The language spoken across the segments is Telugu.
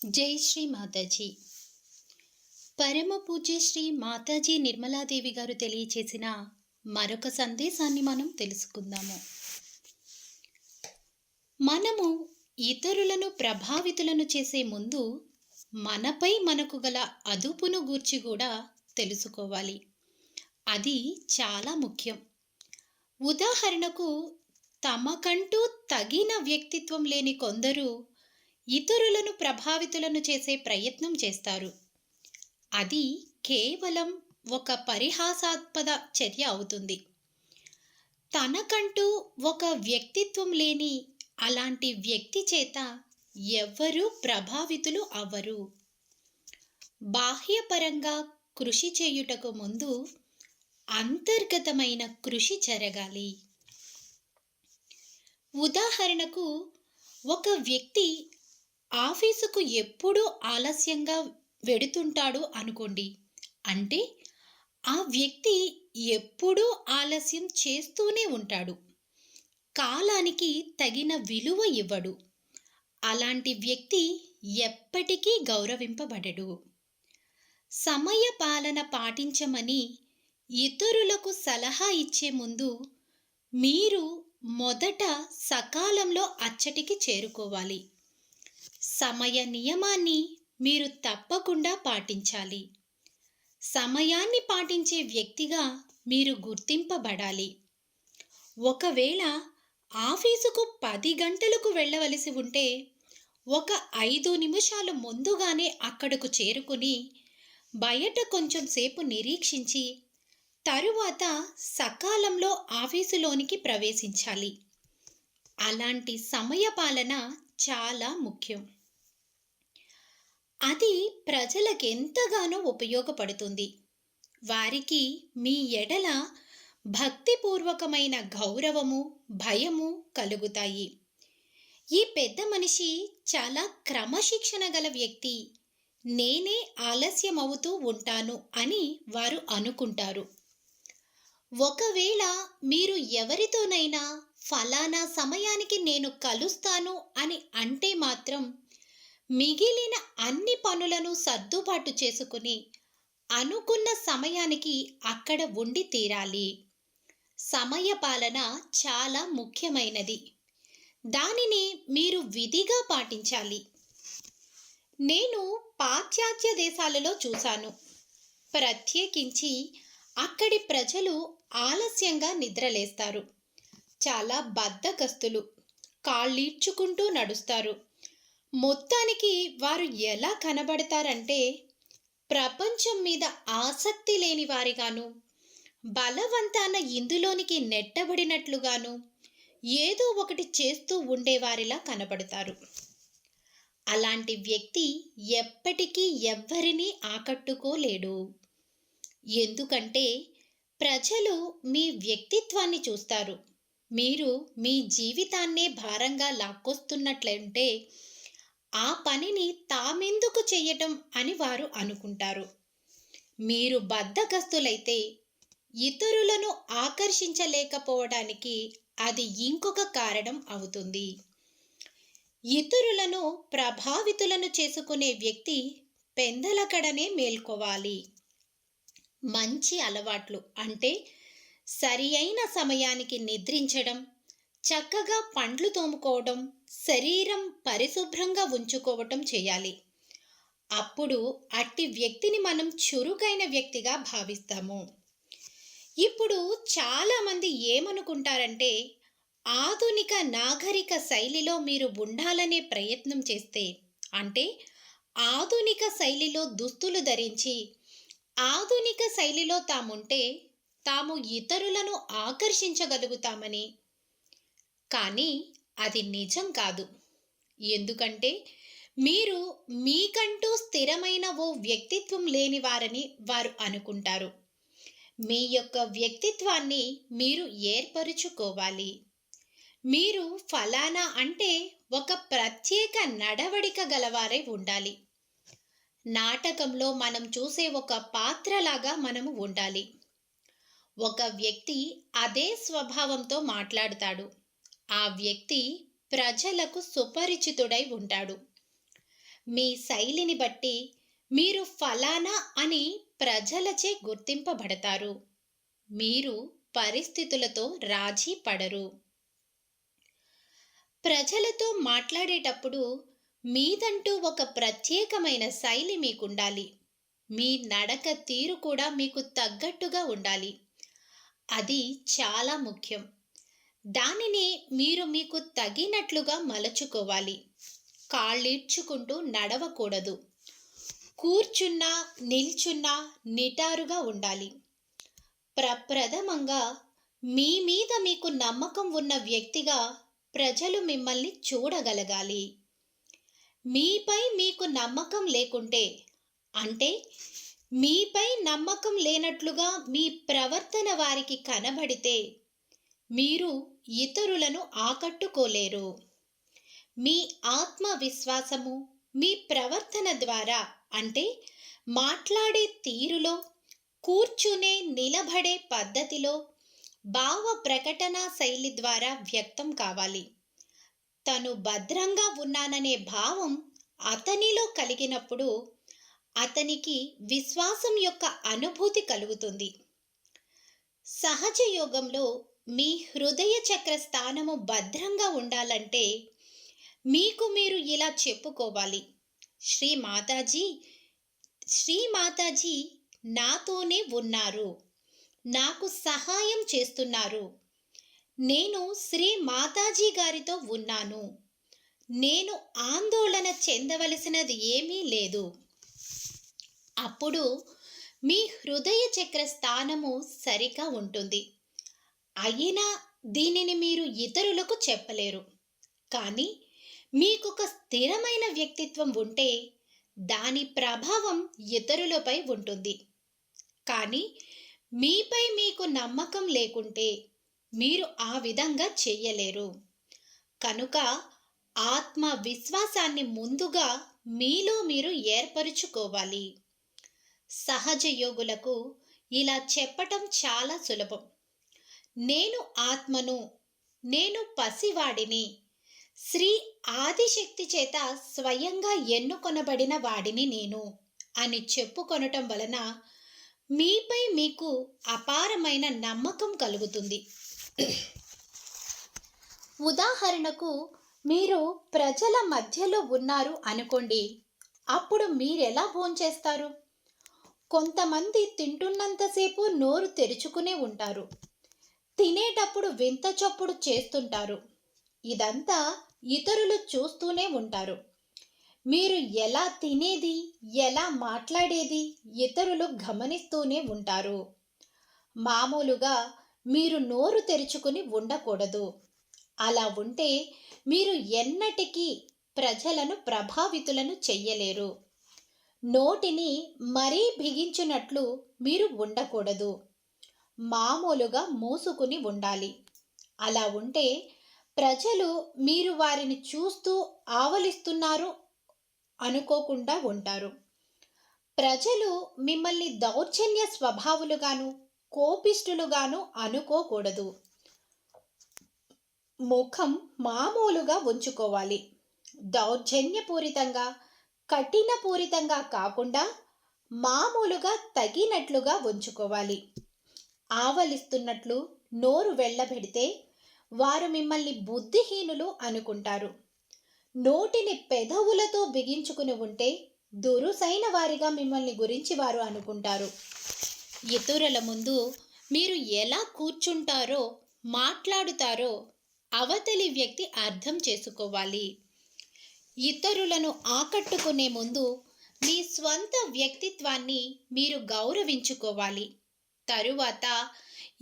జై శ్రీ మాతాజీ. పరమ పూజ్య శ్రీ మాతాజీ నిర్మలాదేవి గారు తెలియచేసిన మరొక సందేశాన్ని మనం తెలుసుకుందాము. మనము ఇతరులను ప్రభావితులను చేసే ముందు మనపై మనకు గల అదుపును గూర్చి కూడా తెలుసుకోవాలి. అది చాలా ముఖ్యం. ఉదాహరణకు, తమకంటూ తగిన వ్యక్తిత్వం లేని కొందరు ఇతరులను ప్రభావితులను చేసే ప్రయత్నం చేస్తారు. అది కేవలం ఒక పరిహాసాస్పద చర్య అవుతుంది. తనకంటూ ఒక వ్యక్తిత్వం లేని అలాంటి వ్యక్తి చేత ఎవ్వరూ ప్రభావితులు అవ్వరు. బాహ్యపరంగా కృషి చేయుటకు ముందు అంతర్గతమైన కృషి జరగాలి. ఉదాహరణకు, ఒక వ్యక్తి ఆఫీసుకు ఎప్పుడూ ఆలస్యంగా వెడుతుంటాడు అనుకోండి. అంటే ఆ వ్యక్తి ఎప్పుడూ ఆలస్యం చేస్తూనే ఉంటాడు. కాలానికి తగిన విలువ ఇవ్వడు. అలాంటి వ్యక్తి ఎప్పటికీ గౌరవింపబడడు. సమయ పాలన పాటించమని ఇతరులకు సలహా ఇచ్చే ముందు మీరు మొదట సకాలంలో అచ్చటికి చేరుకోవాలి. సమయ నియమాన్ని మీరు తప్పకుండా పాటించాలి. సమయాన్ని పాటించే వ్యక్తిగా మీరు గుర్తింపబడాలి. ఒకవేళ ఆఫీసుకు 10 గంటలకు వెళ్ళవలసి ఉంటే 5 నిమిషాలు ముందుగానే అక్కడకు చేరుకుని బయట కొంచెం సేపు నిరీక్షించి తరువాత సకాలంలో ఆఫీసులోనికి ప్రవేశించాలి. అలాంటి సమయపాలన చాలా ముఖ్యం. అది ప్రజలకెంతగానో ఉపయోగపడుతుంది. వారికి మీ ఎడల భక్తిపూర్వకమైన గౌరవము, భయము కలుగుతాయి. ఈ పెద్ద మనిషి చాలా క్రమశిక్షణ గల వ్యక్తి, నేనే ఆలస్యమవుతూ ఉంటాను అని వారు అనుకుంటారు. ఒకవేళ మీరు ఎవరితోనైనా ఫలానా సమయానికి నేను కలుస్తాను అని అంటే మాత్రం మిగిలిన అన్ని పనులను సర్దుబాటు చేసుకుని అనుకున్న సమయానికి అక్కడ ఉండి తీరాలి. సమయపాలన చాలా ముఖ్యమైనది. దానిని మీరు విధిగా పాటించాలి. నేను పాశ్చాత్య దేశాలలో చూశాను. ప్రత్యేకించి అక్కడి ప్రజలు ఆలస్యంగా నిద్రలేస్తారు. చాలా బద్ధకస్తులు, కాళ్ళీడ్చుకుంటూ నడుస్తారు. మొత్తానికి వారు ఎలా కనబడతారంటే ప్రపంచం మీద ఆసక్తి లేని వారిగాను, బలవంతాన ఇందులోనికి నెట్టబడినట్లుగాను ఏదో ఒకటి చేస్తూ ఉండేవారిలా కనబడతారు. అలాంటి వ్యక్తి ఎప్పటికీ ఎవ్వరినీ ఆకట్టుకోలేడు. ఎందుకంటే ప్రజలు మీ వ్యక్తిత్వాన్ని చూస్తారు. మీరు మీ జీవితాన్నే భారంగా లాక్కొస్తున్నట్లంటే ఆ పనిని తామెందుకు చెయ్యటం అని వారు అనుకుంటారు. మీరు బద్ధకస్తులైతే ఇతరులను ఆకర్షించలేకపోవడానికి అది ఇంకొక కారణం అవుతుంది. ఇతరులను ప్రభావితులను చేసుకునే వ్యక్తి పెందలకడనే మేల్కోవాలి. మంచి అలవాట్లు అంటే సరి అయిన సమయానికి నిద్రించడం, చక్కగా పండ్లు తోముకోవడం, శరీరం పరిశుభ్రంగా ఉంచుకోవటం చేయాలి. అప్పుడు అట్టి వ్యక్తిని మనం చురుకైన వ్యక్తిగా భావిస్తాము. ఇప్పుడు చాలామంది ఏమనుకుంటారంటే ఆధునిక నాగరిక శైలిలో మీరు ఉండాలనే ప్రయత్నం చేస్తే, అంటే ఆధునిక శైలిలో దుస్తులు ధరించి ఆధునిక శైలిలో తాముంటే తాము ఇతరులను ఆకర్షించగలుగుతామని. కానీ అది నిజం కాదు. ఎందుకంటే మీరు మీకంటూ స్థిరమైన ఓ వ్యక్తిత్వం లేని వారని వారు అనుకుంటారు. మీ యొక్క వ్యక్తిత్వాన్ని మీరు ఏర్పరుచుకోవాలి. మీరు ఫలానా అంటే ఒక ప్రత్యేక నడవడిక గలవారై ఉండాలి. నాటకంలో మనం చూసే ఒక పాత్రలాగా మనము ఉండాలి. ఒక వ్యక్తి అదే స్వభావంతో మాట్లాడతాడు. ఆ వ్యక్తి ప్రజలకు సుపరిచితుడై ఉంటాడు. మీ శైలిని బట్టి మీరు ఫలానా అని ప్రజలచే గుర్తింపబడతారు. మీరు పరిస్థితులతో రాజీ పడరు. ప్రజలతో మాట్లాడేటప్పుడు మీదంటూ ఒక ప్రత్యేకమైన శైలి మీకుండాలి. మీ నడక తీరు కూడా మీకు తగ్గట్టుగా ఉండాలి. అది చాలా ముఖ్యం. దానిని మీరు మీకు తగినట్లుగా మలచుకోవాలి. కాళ్ళీడ్చుకుంటూ నడవకూడదు. కూర్చున్నా, నిల్చున్నా నిటారుగా ఉండాలి. ప్రప్రథమంగా మీ మీద మీకు నమ్మకం ఉన్న వ్యక్తిగా ప్రజలు మిమ్మల్ని చూడగలగాలి. మీపై మీకు నమ్మకం లేకుంటే, అంటే మీపై నమ్మకం లేనట్లుగా మీ ప్రవర్తన వారికి కనబడితే, మీరు ఇతరులను ఆకట్టుకోలేరు. మీ ఆత్మవిశ్వాసము మీ ప్రవర్తన ద్వారా, అంటే మాట్లాడే తీరులో, కూర్చునే నిలబడే పద్ధతిలో, భావ ప్రకటనా శైలి ద్వారా వ్యక్తం కావాలి. తను భద్రంగా ఉన్నాననే భావం అతనిలో కలిగినప్పుడు అతనికి విశ్వాసం యొక్క అనుభూతి కలుగుతుంది. సహజ యోగంలో మీ హృదయ చక్ర స్థానము భద్రంగా ఉండాలంటే మీకు మీరు ఇలా చెప్పుకోవాలి: శ్రీ మాతాజీ, శ్రీ మాతాజీ నాతోనే ఉన్నారు, నాకు సహాయం చేస్తున్నారు. నేను శ్రీ మాతాజీ గారితో ఉన్నాను. నేను ఆందోళన చెందవలసినది ఏమీ లేదు. అప్పుడు మీ హృదయ చక్ర స్థానము సరిగా ఉంటుంది. అయినా దీనిని మీరు ఇతరులకు చెప్పలేరు. కానీ మీకొక స్థిరమైన వ్యక్తిత్వం ఉంటే దాని ప్రభావం ఇతరులపై ఉంటుంది. కానీ మీపై మీకు నమ్మకం లేకుంటే మీరు ఆ విధంగా చెయ్యలేరు. కనుక ఆత్మవిశ్వాసాన్ని ముందుగా మీలో మీరు ఏర్పరుచుకోవాలి. సహజ యోగులకు ఇలా చెప్పటం చాలా సులభం. నేను ఆత్మను, నేను పసివాడిని, శ్రీ ఆదిశక్తి చేత స్వయంగా ఎన్నుకొనబడిన వాడిని నేను అని చెప్పుకొనటం వలన మీపై మీకు అపారమైన నమ్మకం కలుగుతుంది. ఉదాహరణకు, మీరు ప్రజల మధ్యలో ఉన్నారు అనుకోండి. అప్పుడు మీరెలా భోంచేస్తారు? కొంతమంది తింటున్నంతసేపు నోరు తెరుచుకునే ఉంటారు. తినేటప్పుడు వింత చప్పుడు చేస్తుంటారు. ఇదంతా ఇతరులు చూస్తూనే ఉంటారు. మీరు ఎలా తినేది, ఎలా మాట్లాడేది ఇతరులు గమనిస్తూనే ఉంటారు. మామూలుగా మీరు నోరు తెరుచుకుని ఉండకూడదు. అలా ఉంటే మీరు ఎన్నటికీ ప్రజలను ప్రభావితులను చెయ్యలేరు. నోటిని మరీ బిగించినట్లు మీరు ఉండకూడదు. మామూలుగా మూసుకుని ఉండాలి. అలా ఉంటే ప్రజలు మీరు వారిని చూస్తూ ఆవలిస్తున్నారు అనుకోకుండా ఉంటారు. ప్రజలు మిమ్మల్ని దౌర్జన్య స్వభావులుగాను, కోపిష్ఠులుగాను అనుకోకూడదు. ముఖం మామూలుగా ఉంచుకోవాలి. దౌర్జన్యపూరితంగా, కఠినపూరితంగా కాకుండా మామూలుగా తగినట్లుగా ఉంచుకోవాలి. ఆవలిస్తున్నట్లు నోరు వెళ్ళబెడితే వారు మిమ్మల్ని బుద్ధిహీనులు అనుకుంటారు. నోటిని పెదవులతో బిగించుకుని ఉంటే దురుసైన వారిగా మిమ్మల్ని గురించి వారు అనుకుంటారు. ఇతరుల ముందు మీరు ఎలా కూర్చుంటారో, మాట్లాడుతారో అవతలి వ్యక్తి అర్థం చేసుకోవాలి. ఇతరులను ఆకట్టుకునే ముందు మీ స్వంత వ్యక్తిత్వాన్ని మీరు గౌరవించుకోవాలి. తరువాత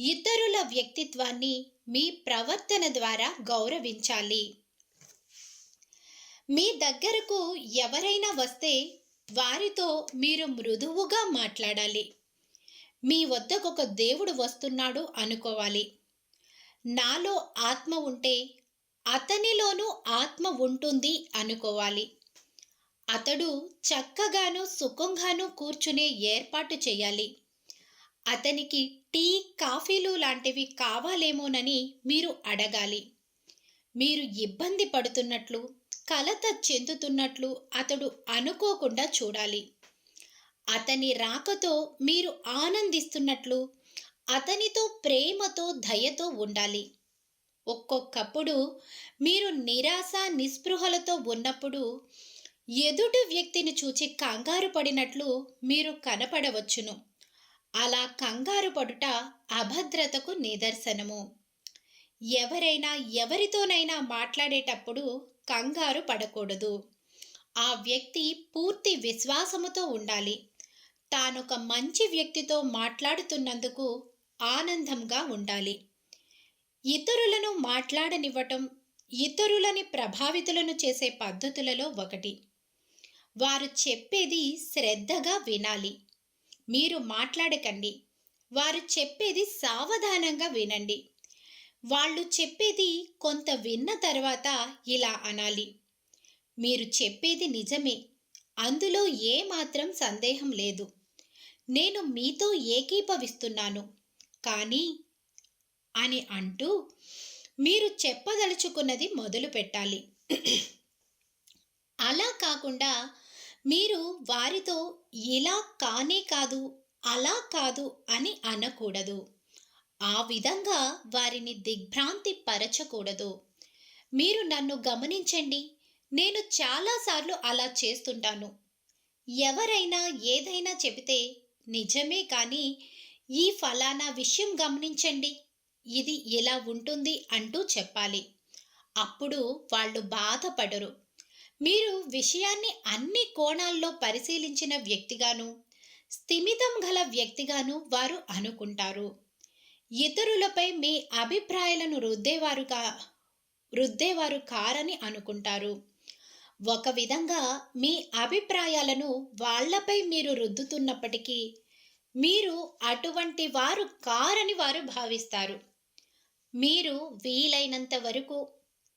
ఇతరుల వ్యక్తిత్వాన్ని మీ ప్రవర్తన ద్వారా గౌరవించాలి. మీ దగ్గరకు ఎవరైనా వస్తే వారితో మీరు మృదువుగా మాట్లాడాలి. మీ వద్దకొక దేవుడు వస్తున్నాడు అనుకోవాలి. నాలో ఆత్మ ఉంటే అతనిలోనూ ఆత్మ ఉంటుంది అనుకోవాలి. అతడు చక్కగాను సుఖంగాను కూర్చునే ఏర్పాటు చేయాలి. అతనికి టీ, కాఫీలు లాంటివి కావాలేమోనని మీరు అడగాలి. మీరు ఇబ్బంది పడుతున్నట్లు, కలత చెందుతున్నట్లు అతడు అనుకోకుండా చూడాలి. అతని రాకతో మీరు ఆనందిస్తున్నట్లు అతనితో ప్రేమతో దయతో ఉండాలి. ఒక్కొక్కప్పుడు మీరు నిరాశ నిస్పృహలతో ఉన్నప్పుడు ఎదుటి వ్యక్తిని చూచి కంగారు పడినట్లు మీరు కనపడవచ్చును. అలా కంగారు పడుట అభద్రతకు నిదర్శనము. ఎవరైనా ఎవరితోనైనా మాట్లాడేటప్పుడు కంగారు పడకూడదు. ఆ వ్యక్తి పూర్తి విశ్వాసముతో ఉండాలి. తానొక మంచి వ్యక్తితో మాట్లాడుతున్నందుకు ఆనందంగా ఉండాలి. ఇతరులను మాట్లాడనివ్వటం ఇతరులని ప్రభావితులను చేసే పద్ధతులలో ఒకటి. వారు చెప్పేది శ్రద్ధగా వినాలి. మీరు మాట్లాడకండి. వారు చెప్పేది సావధానంగా వినండి. వాళ్ళు చెప్పేది కొంత విన్న తర్వాత ఇలా అనాలి: మీరు చెప్పేది నిజమే, అందులో ఏమాత్రం సందేహం లేదు. నేను మీతో ఏకీభవిస్తున్నాను. కానీ అని అంటూ మీరు చెప్పదలుచుకున్నది మొదలు పెట్టాలి. అలా కాకుండా మీరు వారితో ఇలా కానే కాదు, అలా కాదు అని అనకూడదు. ఆ విధంగా వారిని దిగ్భ్రాంతి పరచకూడదు. మీరు నన్ను గమనించండి, నేను చాలాసార్లు అలా చేస్తుంటాను. ఎవరైనా ఏదైనా చెబితే నిజమే, కానీ ఈ ఫలానా విషయం గమనించండి, ఇది ఇలా ఉంటుంది అంటూ చెప్పాలి. అప్పుడు వాళ్ళు బాధపడరు. మీరు విషయాన్ని అన్ని కోణాల్లో పరిశీలించిన వ్యక్తిగాను, స్థిమితం గల వ్యక్తిగాను వారు అనుకుంటారు. ఇతరులపై మీ అభిప్రాయాలను రుద్దేవారు కారని అనుకుంటారు. ఒక విధంగా మీ అభిప్రాయాలను వాళ్లపై మీరు రుద్దుతున్నప్పటికీ మీరు అటువంటి వారు కారని వారు భావిస్తారు. మీరు వీలైనంత వరకు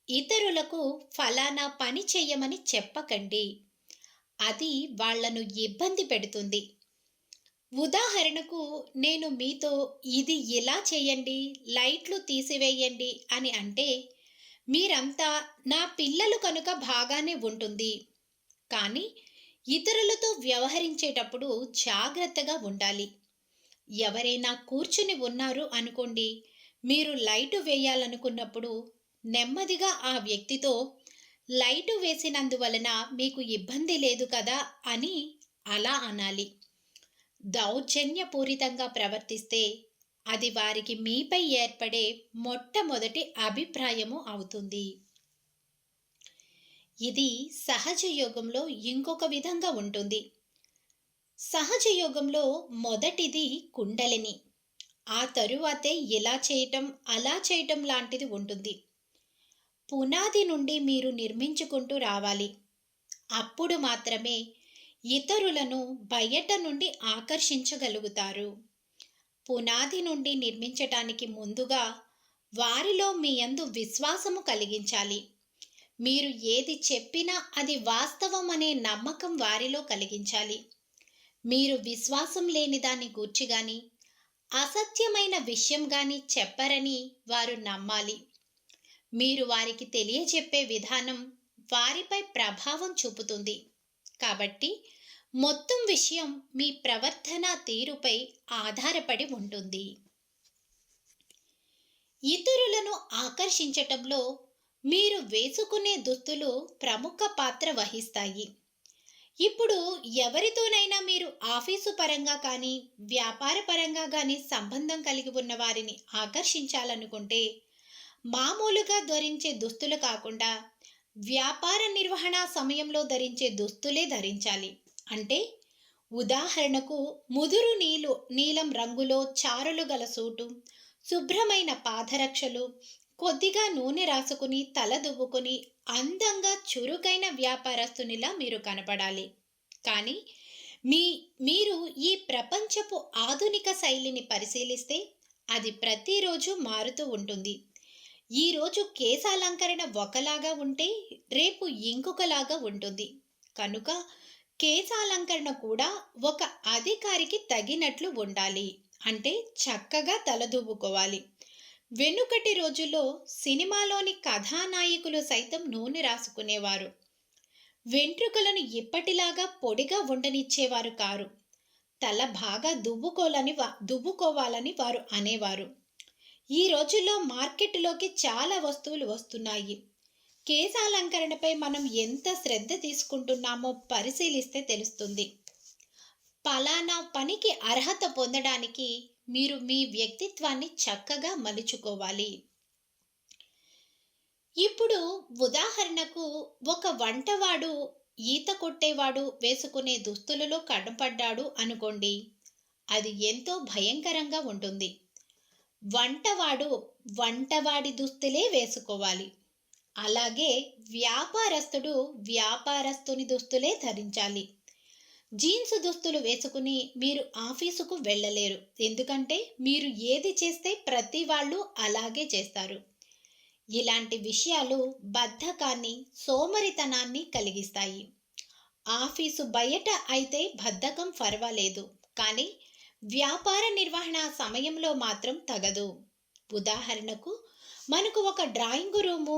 ఇతరులకు ఫలానా పని చెయ్యమని చెప్పకండి. అది వాళ్లను ఇబ్బంది పెడుతుంది. ఉదాహరణకు, నేను మీతో ఇది ఇలా చేయండి, లైట్లు తీసివేయండి అని అంటే మీరంతా నా పిల్లలు కనుక బాగానే ఉంటుంది, కానీ ఇతరులతో వ్యవహరించేటప్పుడు జాగ్రత్తగా ఉండాలి. ఎవరైనా కూర్చుని ఉన్నారు అనుకోండి, మీరు లైటు వేయాలనుకున్నప్పుడు నెమ్మదిగా ఆ వ్యక్తితో లైటు వేసినందువలన మీకు ఇబ్బంది లేదు కదా అని అలా అనాలి. దౌర్జన్యపూరితంగా ప్రవర్తిస్తే అది వారికి మీపై ఏర్పడే మొట్టమొదటి అభిప్రాయము అవుతుంది. ఇది సహజ యోగంలో ఇంకొక విధంగా ఉంటుంది. సహజ యోగంలో మొదటిది కుండలిని, ఆ తరువాతే ఇలా చేయటం అలా చేయటం లాంటిది ఉంటుంది. పునాది నుండి మీరు నిర్మించుకుంటూ రావాలి. అప్పుడు మాత్రమే ఇతరులను బయట నుండి ఆకర్షించగలుగుతారు. పునాది నుండి నిర్మించటానికి ముందుగా వారిలో మీ యందు విశ్వాసము కలిగించాలి. మీరు ఏది చెప్పినా అది వాస్తవం అనే నమ్మకం వారిలో కలిగించాలి. మీరు విశ్వాసం లేని దాన్ని గూర్చి గాని, అసత్యమైన విషయం గాని చెప్పరని వారు నమ్మాలి. మీరు వారికి తెలియజెప్పే విధానం వారిపై ప్రభావం చూపుతుంది. కాబట్టి మొత్తం విషయం మీ ప్రవర్తన తీరుపై ఆధారపడి ఉంటుంది. ఇతరులను ఆకర్షించటంలో మీరు వేసుకునే దుస్తులు ప్రముఖ పాత్ర వహిస్తాయి. ఇప్పుడు ఎవరితోనైనా మీరు ఆఫీసు పరంగా కానీ, వ్యాపార పరంగా కానీ సంబంధం కలిగి ఉన్న వారిని ఆకర్షించాలనుకుంటే మామూలుగా ధరించే దుస్తులు కాకుండా వ్యాపార నిర్వహణ సమయంలో ధరించే దుస్తులే ధరించాలి. అంటే ఉదాహరణకు, ముదురు నీలం రంగులో చారులు గల సూటు, శుభ్రమైన పాదరక్షలు, కొద్దిగా నూనె రాసుకుని తల దువ్వుకొని అందంగా చురుకైన వ్యాపారస్తునిలా మీరు కనపడాలి. కానీ మీరు ఈ ప్రపంచపు ఆధునిక శైలిని పరిశీలిస్తే అది ప్రతిరోజు మారుతూ ఉంటుంది. ఈరోజు కేశాలంకరణ ఒకలాగా ఉంటే రేపు ఇంకొకలాగా ఉంటుంది. కనుక కేశాలంకరణ కూడా ఒక అధికారికి తగినట్లు ఉండాలి. అంటే చక్కగా తలదువ్వుకోవాలి. వెనుకటి రోజుల్లో సినిమాలోని కథానాయకులు సైతం నూనె రాసుకునేవారు. వెంట్రుకలను ఇప్పటిలాగా పొడిగా ఉండనిచ్చేవారు కారు. తల బాగా దువ్వుకోవాలని వారు అనేవారు. ఈ రోజుల్లో మార్కెట్‌లోకి చాలా వస్తువులు వస్తున్నాయి. కేశాలంకరణపై మనం ఎంత శ్రద్ధ తీసుకుంటున్నామో పరిశీలిస్తే తెలుస్తుంది. పలానా పనికి అర్హత పొందడానికి మీరు మీ వ్యక్తిత్వాన్ని చక్కగా మలుచుకోవాలి. ఇప్పుడు ఉదాహరణకు ఒక వంటవాడు ఈత కొట్టేవాడు వేసుకునే దుస్తులలో కనపడ్డాడు అనుకోండి. అది ఎంతో భయంకరంగా ఉంటుంది. వంటవాడు వంటవాడి దుస్తులే వేసుకోవాలి. అలాగే వ్యాపారస్తుడు వ్యాపారస్తుని దుస్తులే ధరించాలి. జీన్స్ దుస్తులు వేసుకుని మీరు ఆఫీసుకు వెళ్ళలేరు. ఎందుకంటే మీరు ఏది చేస్తే ప్రతి వాళ్ళు అలాగే చేస్తారు. ఇలాంటి విషయాలు బద్ధకాన్ని, సోమరితనాన్ని కలిగిస్తాయి. ఆఫీసు బయట అయితే బద్ధకం పర్వాలేదు, కానీ వ్యాపార నిర్వహణ సమయంలో మాత్రం తగదు. ఉదాహరణకు మనకు ఒక డ్రాయింగ్ రూము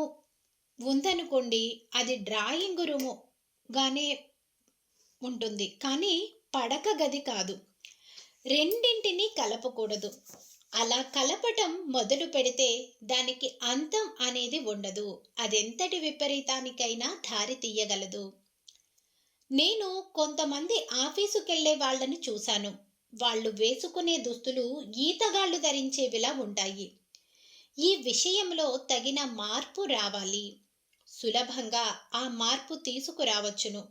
ఉందనుకోండి, అది డ్రాయింగ్ రూముగానే ఉంటుంది, కానీ పడక గది కాదు. రెండింటినీ కలపకూడదు. అలా కలపటం మొదలు పెడితే దానికి అంతం అనేది ఉండదు. అదెంతటి విపరీతానికైనా దారి తీయగలదు. నేను కొంతమంది ఆఫీసుకెళ్లే వాళ్ళని చూశాను. వాళ్ళు వేసుకునే దుస్తులు ఈతగాళ్లు ధరించేవిలా ఉంటాయి. ఈ విషయంలో తగిన మార్పు రావాలి. సులభంగా ఆ మార్పు తీసుకురావచ్చును.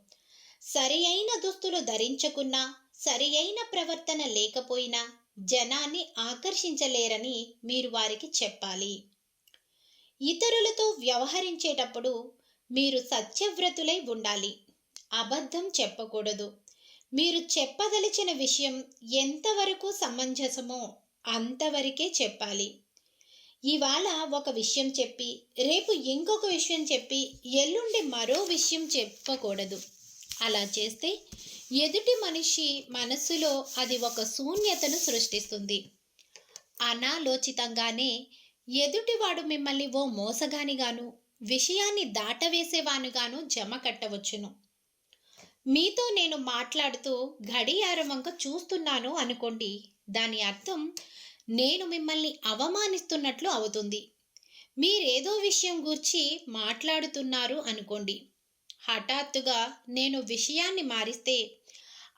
సరి అయిన దుస్తులు ధరించకున్నా, సరి అయిన ప్రవర్తన లేకపోయినా జనాన్ని ఆకర్షించలేరని మీరు వారికి చెప్పాలి. ఇతరులతో వ్యవహరించేటప్పుడు మీరు సత్యవ్రతులై ఉండాలి. అబద్ధం చెప్పకూడదు. మీరు చెప్పదలిచిన విషయం ఎంతవరకు సమంజసమో అంతవరకే చెప్పాలి. ఇవాళ ఒక విషయం చెప్పి రేపు ఇంకొక విషయం చెప్పి ఎల్లుండి మరో విషయం చెప్పకూడదు. అలా చేస్తే ఎదుటి మనిషి మనస్సులో అది ఒక శూన్యతను సృష్టిస్తుంది. అనాలోచితంగానే ఎదుటివాడు మిమ్మల్ని ఓ మోసగానిగాను, విషయాన్ని దాటవేసేవానుగాను జమ కట్టవచ్చును. మీతో నేను మాట్లాడుతూ గడియారం వంక చూస్తున్నాను అనుకోండి. దాని అర్థం నేను మిమ్మల్ని అవమానిస్తున్నట్లు అవుతుంది. మీరేదో విషయం గూర్చి మాట్లాడుతున్నారు అనుకోండి. హఠాత్తుగా నేను విషయాన్ని మారిస్తే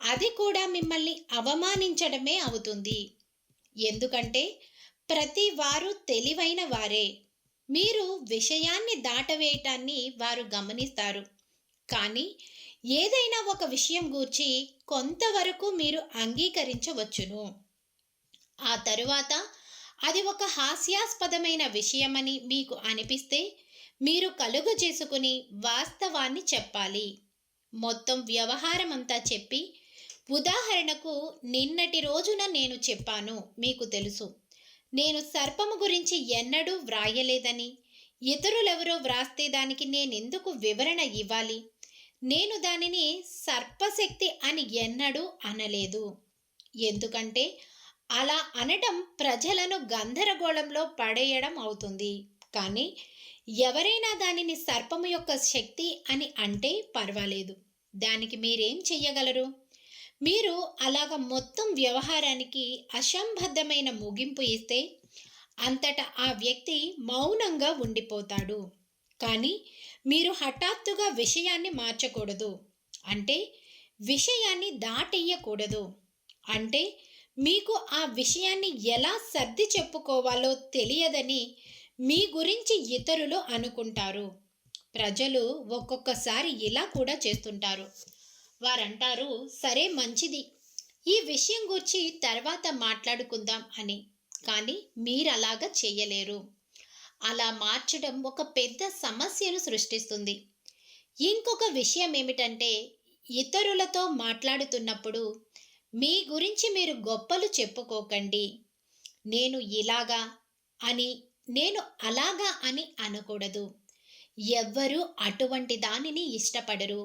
అది కూడా మిమ్మల్ని అవమానించడమే అవుతుంది. ఎందుకంటే ప్రతి వారు తెలివైన వారే. మీరు విషయాన్ని దాటవేయటాన్ని వారు గమనిస్తారు. కానీ ఏదైనా ఒక విషయం గూర్చి కొంతవరకు మీరు అంగీకరించవచ్చును. ఆ తరువాత అది ఒక హాస్యాస్పదమైన విషయమని మీకు అనిపిస్తే మీరు కలుగు చేసుకుని వాస్తవాన్ని చెప్పాలి. మొత్తం వ్యవహారమంతా చెప్పి, ఉదాహరణకు నిన్నటి రోజున నేను చెప్పాను, మీకు తెలుసు, నేను సర్పము గురించి ఎన్నడూ వ్రాయలేదని, ఇతరులెవరో వ్రాస్తే దానికి నేనెందుకు వివరణ ఇవ్వాలి, నేను దానిని సర్పశక్తి అని ఎన్నడూ అనలేదు. ఎందుకంటే అలా అనడం ప్రజలను గందరగోళంలో పడేయడం అవుతుంది. కానీ ఎవరైనా దానిని సర్పము యొక్క శక్తి అని అంటే పర్వాలేదు. దానికి మీరేం చెయ్యగలరు? మీరు అలాగ మొత్తం వ్యవహారానికి అసంబద్ధమైన ముగింపు ఇస్తే అంతటా ఆ వ్యక్తి మౌనంగా ఉండిపోతాడు. కానీ మీరు హఠాత్తుగా విషయాన్ని మార్చకూడదు. అంటే విషయాన్ని దాటెయ్యకూడదు. అంటే మీకు ఆ విషయాన్ని ఎలా సర్ది చెప్పుకోవాలో తెలియదని మీ గురించి ఇతరులు అనుకుంటారు. ప్రజలు ఒక్కొక్కసారి ఇలా కూడా చేస్తుంటారు. వారంటారు, సరే మంచిది, ఈ విషయం గురించి తర్వాత మాట్లాడుకుందాం అని. కానీ మీరలాగా చేయలేరు. అలా మార్చడం ఒక పెద్ద సమస్యను సృష్టిస్తుంది. ఇంకొక విషయం ఏమిటంటే, ఇతరులతో మాట్లాడుతున్నప్పుడు మీ గురించి మీరు గొప్పలు చెప్పుకోకండి. నేను ఇలాగా అని, నేను అలాగా అని అనకూడదు. ఎవ్వరూ అటువంటి దానిని ఇష్టపడరు.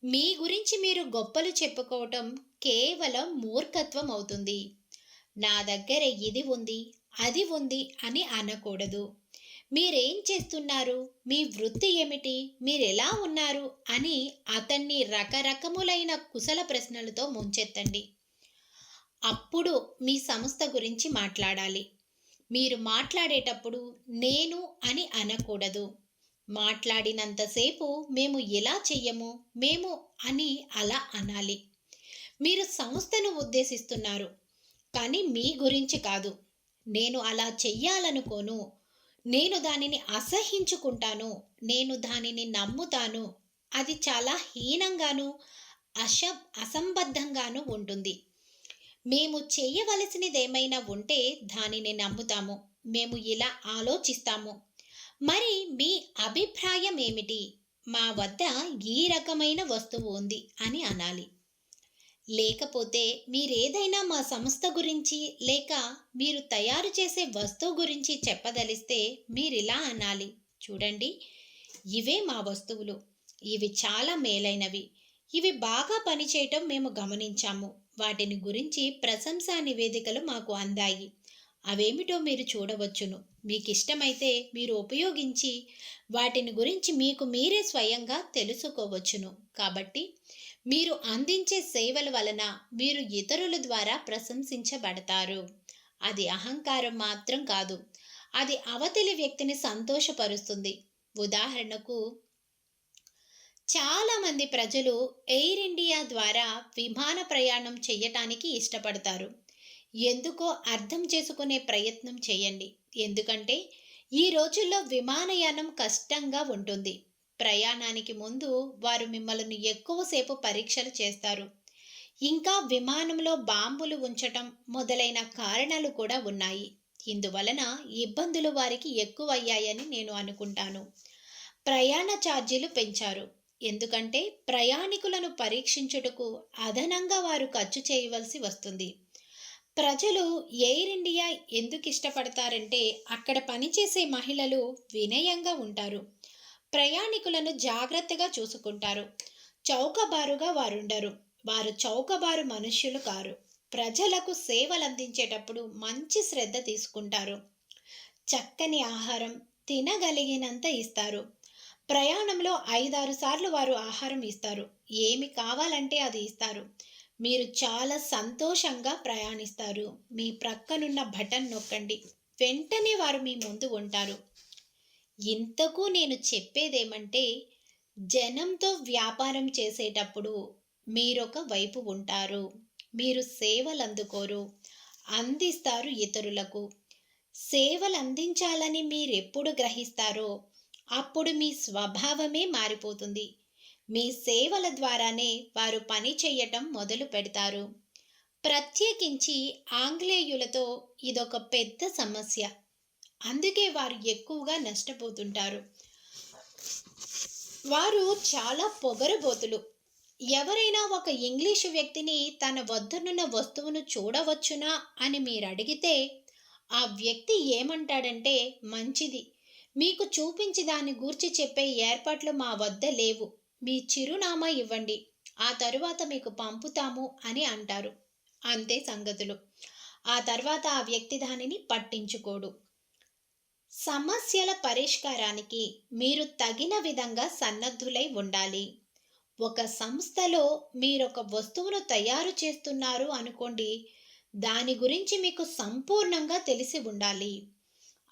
మీ గురించి మీరు గొప్పలు చెప్పుకోవటం కేవలం మూర్ఖత్వం అవుతుంది. నా దగ్గర ఇది ఉంది, అది ఉంది అని అనకూడదు. మీరేం చేస్తున్నారు? మీ వృత్తి ఏమిటి? మీరెలా ఉన్నారు? అని అతన్ని రకరకములైన కుశల ప్రశ్నలతో ముంచెత్తండి. అప్పుడు మీ సంస్థ గురించి మాట్లాడాలి. మీరు మాట్లాడేటప్పుడు నేను అని అనకూడదు. మాట్లాడినంతసేపు మేము ఇలా చెయ్యము, మేము అని అలా అనాలి. మీరు సంస్థను ఉద్దేశిస్తున్నారు, కానీ మీ గురించి కాదు. నేను అలా చెయ్యాలనుకోను. నేను దానిని అసహ్యించుకుంటాను. నేను దానిని నమ్ముతాను. అది చాలా హీనంగాను, అశ అసంబద్ధంగాను ఉంటుంది. మేము చేయవలసినదేమైనా ఉంటే దానిని నమ్ముతాము. మేము ఇలా ఆలోచిస్తాము. మరి మీ అభిప్రాయం ఏమిటి? మా వద్ద ఈ రకమైన వస్తువు ఉంది అని అనాలి. లేకపోతే మీరేదైనా మా సంస్థ గురించి లేక మీరు తయారు చేసే వస్తువు గురించి చెప్పదలిస్తే మీరిలా అనాలి. చూడండి, ఇవే మా వస్తువులు. ఇవి చాలా మేలైనవి. ఇవి బాగా పనిచేయటం మేము గమనించాము. వాటిని గురించి ప్రశంసా నివేదికలు మాకు అందాయి. అవేమిటో మీరు చూడవచ్చును. మీకిష్టమైతే మీరు ఉపయోగించి వాటిని గురించి మీకు మీరే స్వయంగా తెలుసుకోవచ్చును. కాబట్టి మీరు అందించే సేవల వలన మీరు ఇతరుల ద్వారా ప్రశంసించబడతారు. అది అహంకారం మాత్రం కాదు. అది అవతలి వ్యక్తిని సంతోషపరుస్తుంది. ఉదాహరణకు, చాలామంది ప్రజలు ఎయిర్ ఇండియా ద్వారా విమాన ప్రయాణం చేయటానికి ఇష్టపడతారు. ఎందుకో అర్థం చేసుకునే ప్రయత్నం చేయండి. ఎందుకంటే ఈ రోజుల్లో విమానయానం కష్టంగా ఉంటుంది. ప్రయాణానికి ముందు వారు మిమ్మల్ని ఎక్కువసేపు పరీక్షలు చేస్తారు. ఇంకా విమానంలో బాంబులు ఉంచటం మొదలైన కారణాలు కూడా ఉన్నాయి. ఇందువలన ఇబ్బందులు వారికి ఎక్కువయ్యాయని నేను అనుకుంటాను. ప్రయాణ ఛార్జీలు పెంచారు. ఎందుకంటే ప్రయాణికులను పరీక్షించుటకు అదనంగా వారు ఖర్చు చేయవలసి వస్తుంది. ప్రజలు ఎయిర్ ఇండియా ఎందుకు ఇష్టపడతారంటే అక్కడ పనిచేసే మహిళలు వినయంగా ఉంటారు. ప్రయాణికులను జాగ్రత్తగా చూసుకుంటారు. చౌకబారుగా వారుండరు. వారు చౌకబారు మనుష్యులు కారు. ప్రజలకు సేవలందించేటప్పుడు మంచి శ్రద్ధ తీసుకుంటారు. చక్కని ఆహారం తినగలిగినంత ఇస్తారు. ప్రయాణంలో 5-6 సార్లు వారు ఆహారం ఇస్తారు. ఏమి కావాలంటే అది ఇస్తారు. మీరు చాలా సంతోషంగా ప్రయాణిస్తారు. మీ ప్రక్కనున్న బటన్ నొక్కండి, వెంటనే వారు మీ ముందు ఉంటారు. ఇంతకు నేను చెప్పేదేమంటే, జనంతో వ్యాపారం చేసేటప్పుడు మీరొక వైపు ఉంటారు. మీరు సేవలందుకోరు, అందిస్తారు ఇతరులకు. సేవలందించాలని మీరెప్పుడు గ్రహిస్తారో అప్పుడు మీ స్వభావమే మారిపోతుంది. మీ సేవల ద్వారానే వారు పని చేయటం మొదలు పెడతారు. ప్రత్యేకించి ఆంగ్లేయులతో ఇదొక పెద్ద సమస్య. అందుకే వారు ఎక్కువగా నష్టపోతుంటారు. వారు చాలా పొగరుబోతులు. ఎవరైనా ఒక ఇంగ్లీషు వ్యక్తిని తన వద్దనున్న వస్తువును చూడవచ్చునా అని మీరు అడిగితే ఆ వ్యక్తి ఏమంటాడంటే, మంచిది, మీకు చూపించి దాన్ని గూర్చి చెప్పే ఏర్పాట్లు మా వద్ద లేవు. మీ చిరునామా ఇవ్వండి, ఆ తరువాత మీకు పంపుతాము అని అంటారు. అంతే సంగతులు. ఆ తర్వాత ఆ వ్యక్తి దానిని పట్టించుకోడు. సమస్యల పరిష్కారానికి మీరు తగిన విధంగా సన్నద్ధులై ఉండాలి. ఒక సంస్థలో మీరొక వస్తువును తయారు చేస్తున్నారు అనుకోండి, దాని గురించి మీకు సంపూర్ణంగా తెలిసి ఉండాలి.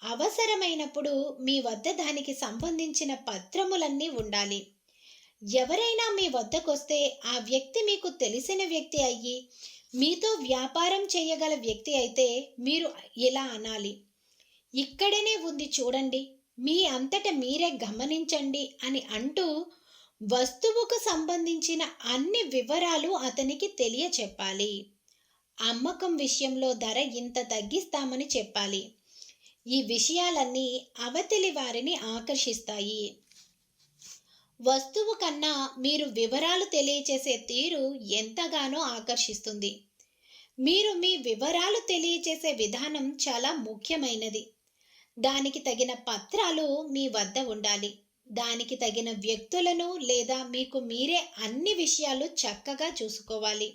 అవసరమైనప్పుడు మీ వద్ద దానికి సంబంధించిన పత్రములన్నీ ఉండాలి. ఎవరైనా మీ వద్దకొస్తే ఆ వ్యక్తి మీకు తెలిసిన వ్యక్తి అయ్యి మీతో వ్యాపారం చేయగల వ్యక్తి అయితే మీరు ఇలా అనాలి, ఇక్కడనే ఉంది చూడండి, మీ అంతట మీరే గమనించండి అని అంటూ వస్తువుకు సంబంధించిన అన్ని వివరాలు అతనికి తెలియచెప్పాలి. అమ్మకం విషయంలో ధర ఇంత తగ్గిస్తామని చెప్పాలి. ఈ విషయాలన్నీ అవతలి వారిని ఆకర్షిస్తాయి. వస్తువు కన్నా మీరు వివరాలు తెలియచేసే తీరు ఎంతగానో ఆకర్షిస్తుంది. మీరు మీ వివరాలు తెలియచేసే విధానం చాలా ముఖ్యమైనది. దానికి తగిన పత్రాలు మీ వద్ద ఉండాలి. దానికి తగిన వ్యక్తులను లేదా మీకు మీరే అన్ని విషయాలు చక్కగా చూసుకోవాలి.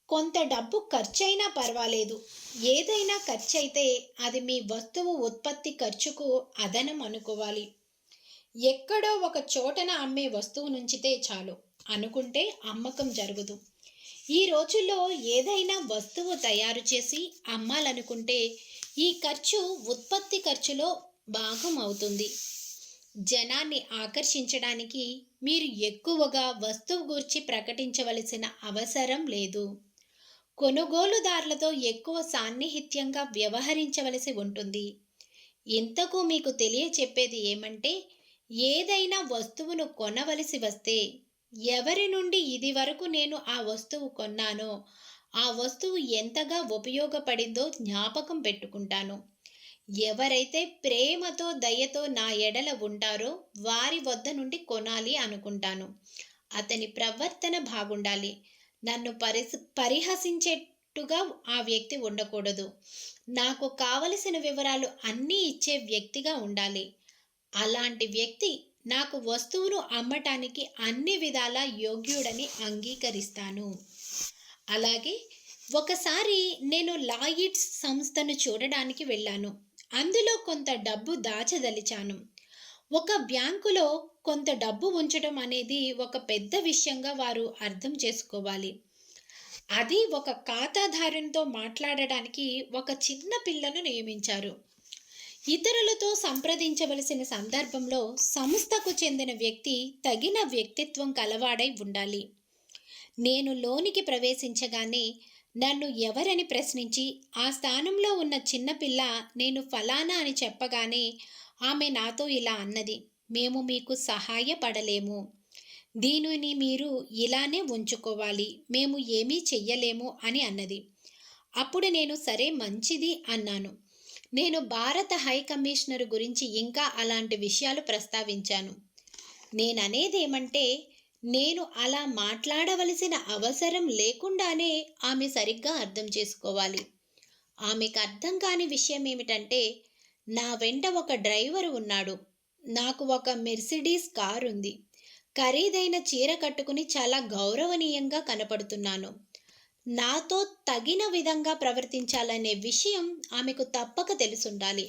కొంత డబ్బు ఖర్చయినా పర్వాలేదు. ఏదైనా ఖర్చయితే అది మీ వస్తువు ఉత్పత్తి ఖర్చుకు అదనం అనుకోవాలి. ఎక్కడో ఒక చోటన అమ్మే వస్తువునుంచితే చాలు అనుకుంటే అమ్మకం జరగదు. ఈ రోజుల్లో ఏదైనా వస్తువు తయారు చేసి అమ్మాలనుకుంటే ఈ ఖర్చు ఉత్పత్తి ఖర్చులో భాగం అవుతుంది. జనాన్ని ఆకర్షించడానికి మీరు ఎక్కువగా వస్తువు గూర్చి ప్రకటించవలసిన అవసరం లేదు. కొనుగోలుదారులతో ఎక్కువ సాన్నిహిత్యంగా వ్యవహరించవలసి ఉంటుంది. ఇంతకు మీకు తెలియచెప్పేది ఏమంటే, ఏదైనా వస్తువును కొనవలసి వస్తే ఎవరి నుండి ఇదివరకు నేను ఆ వస్తువు కొన్నానో ఆ వస్తువు ఎంతగా ఉపయోగపడిందో జ్ఞాపకం పెట్టుకుంటాను. ఎవరైతే ప్రేమతో దయతో నా ఎడల ఉంటారో వారి వద్ద నుండి కొనాలి అనుకుంటాను. అతని ప్రవర్తన బాగుండాలి. నన్ను పరిహసించేట్టుగా ఆ వ్యక్తి ఉండకూడదు. నాకు కావలసిన వివరాలు అన్నీ ఇచ్చే వ్యక్తిగా ఉండాలి. అలాంటి వ్యక్తి నాకు వస్తువును అమ్మటానికి అన్ని విధాలా యోగ్యుడని అంగీకరిస్తాను. అలాగే ఒకసారి నేను లాయిడ్స్ సంస్థను చూడడానికి వెళ్ళాను. అందులో కొంత డబ్బు దాచదలిచాను. ఒక బ్యాంకులో కొంత డబ్బు ఉంచడం అనేది ఒక పెద్ద విషయంగా వారు అర్థం చేసుకోవాలి. అది ఒక ఖాతాదారునితో మాట్లాడడానికి ఒక చిన్న పిల్లను నియమించారు. ఇతరులతో సంప్రదించవలసిన సందర్భంలో సంస్థకు చెందిన వ్యక్తి తగిన వ్యక్తిత్వం కలవాడై ఉండాలి. నేను లోనికి ప్రవేశించగానే నన్ను ఎవరని ప్రశ్నించి ఆ స్థానంలో ఉన్న చిన్నపిల్ల నేను ఫలానా అని చెప్పగానే ఆమె నాతో ఇలా అన్నది, మేము మీకు సహాయపడలేము. దీనిని మీరు ఇలానే ఉంచుకోవాలి. మేము ఏమీ చెయ్యలేము అని అన్నది. అప్పుడు నేను సరే మంచిది అన్నాను. నేను భారత హై కమిషనర్ గురించి ఇంకా అలాంటి విషయాలు ప్రస్తావించాను. నేననేదేమంటే, నేను అలా మాట్లాడవలసిన అవసరం లేకుండానే ఆమె సరిగ్గా అర్థం చేసుకోవాలి. ఆమెకు అర్థం కాని విషయం ఏమిటంటే, నా వెంట ఒక డ్రైవరు ఉన్నాడు. నాకు ఒక మెర్సిడీస్ కారు ఉంది. ఖరీదైన చీర కట్టుకుని చాలా గౌరవనీయంగా కనపడుతున్నాను. నాతో తగిన విధంగా ప్రవర్తించాలనే విషయం ఆమెకు తప్పక తెలుసుండాలి.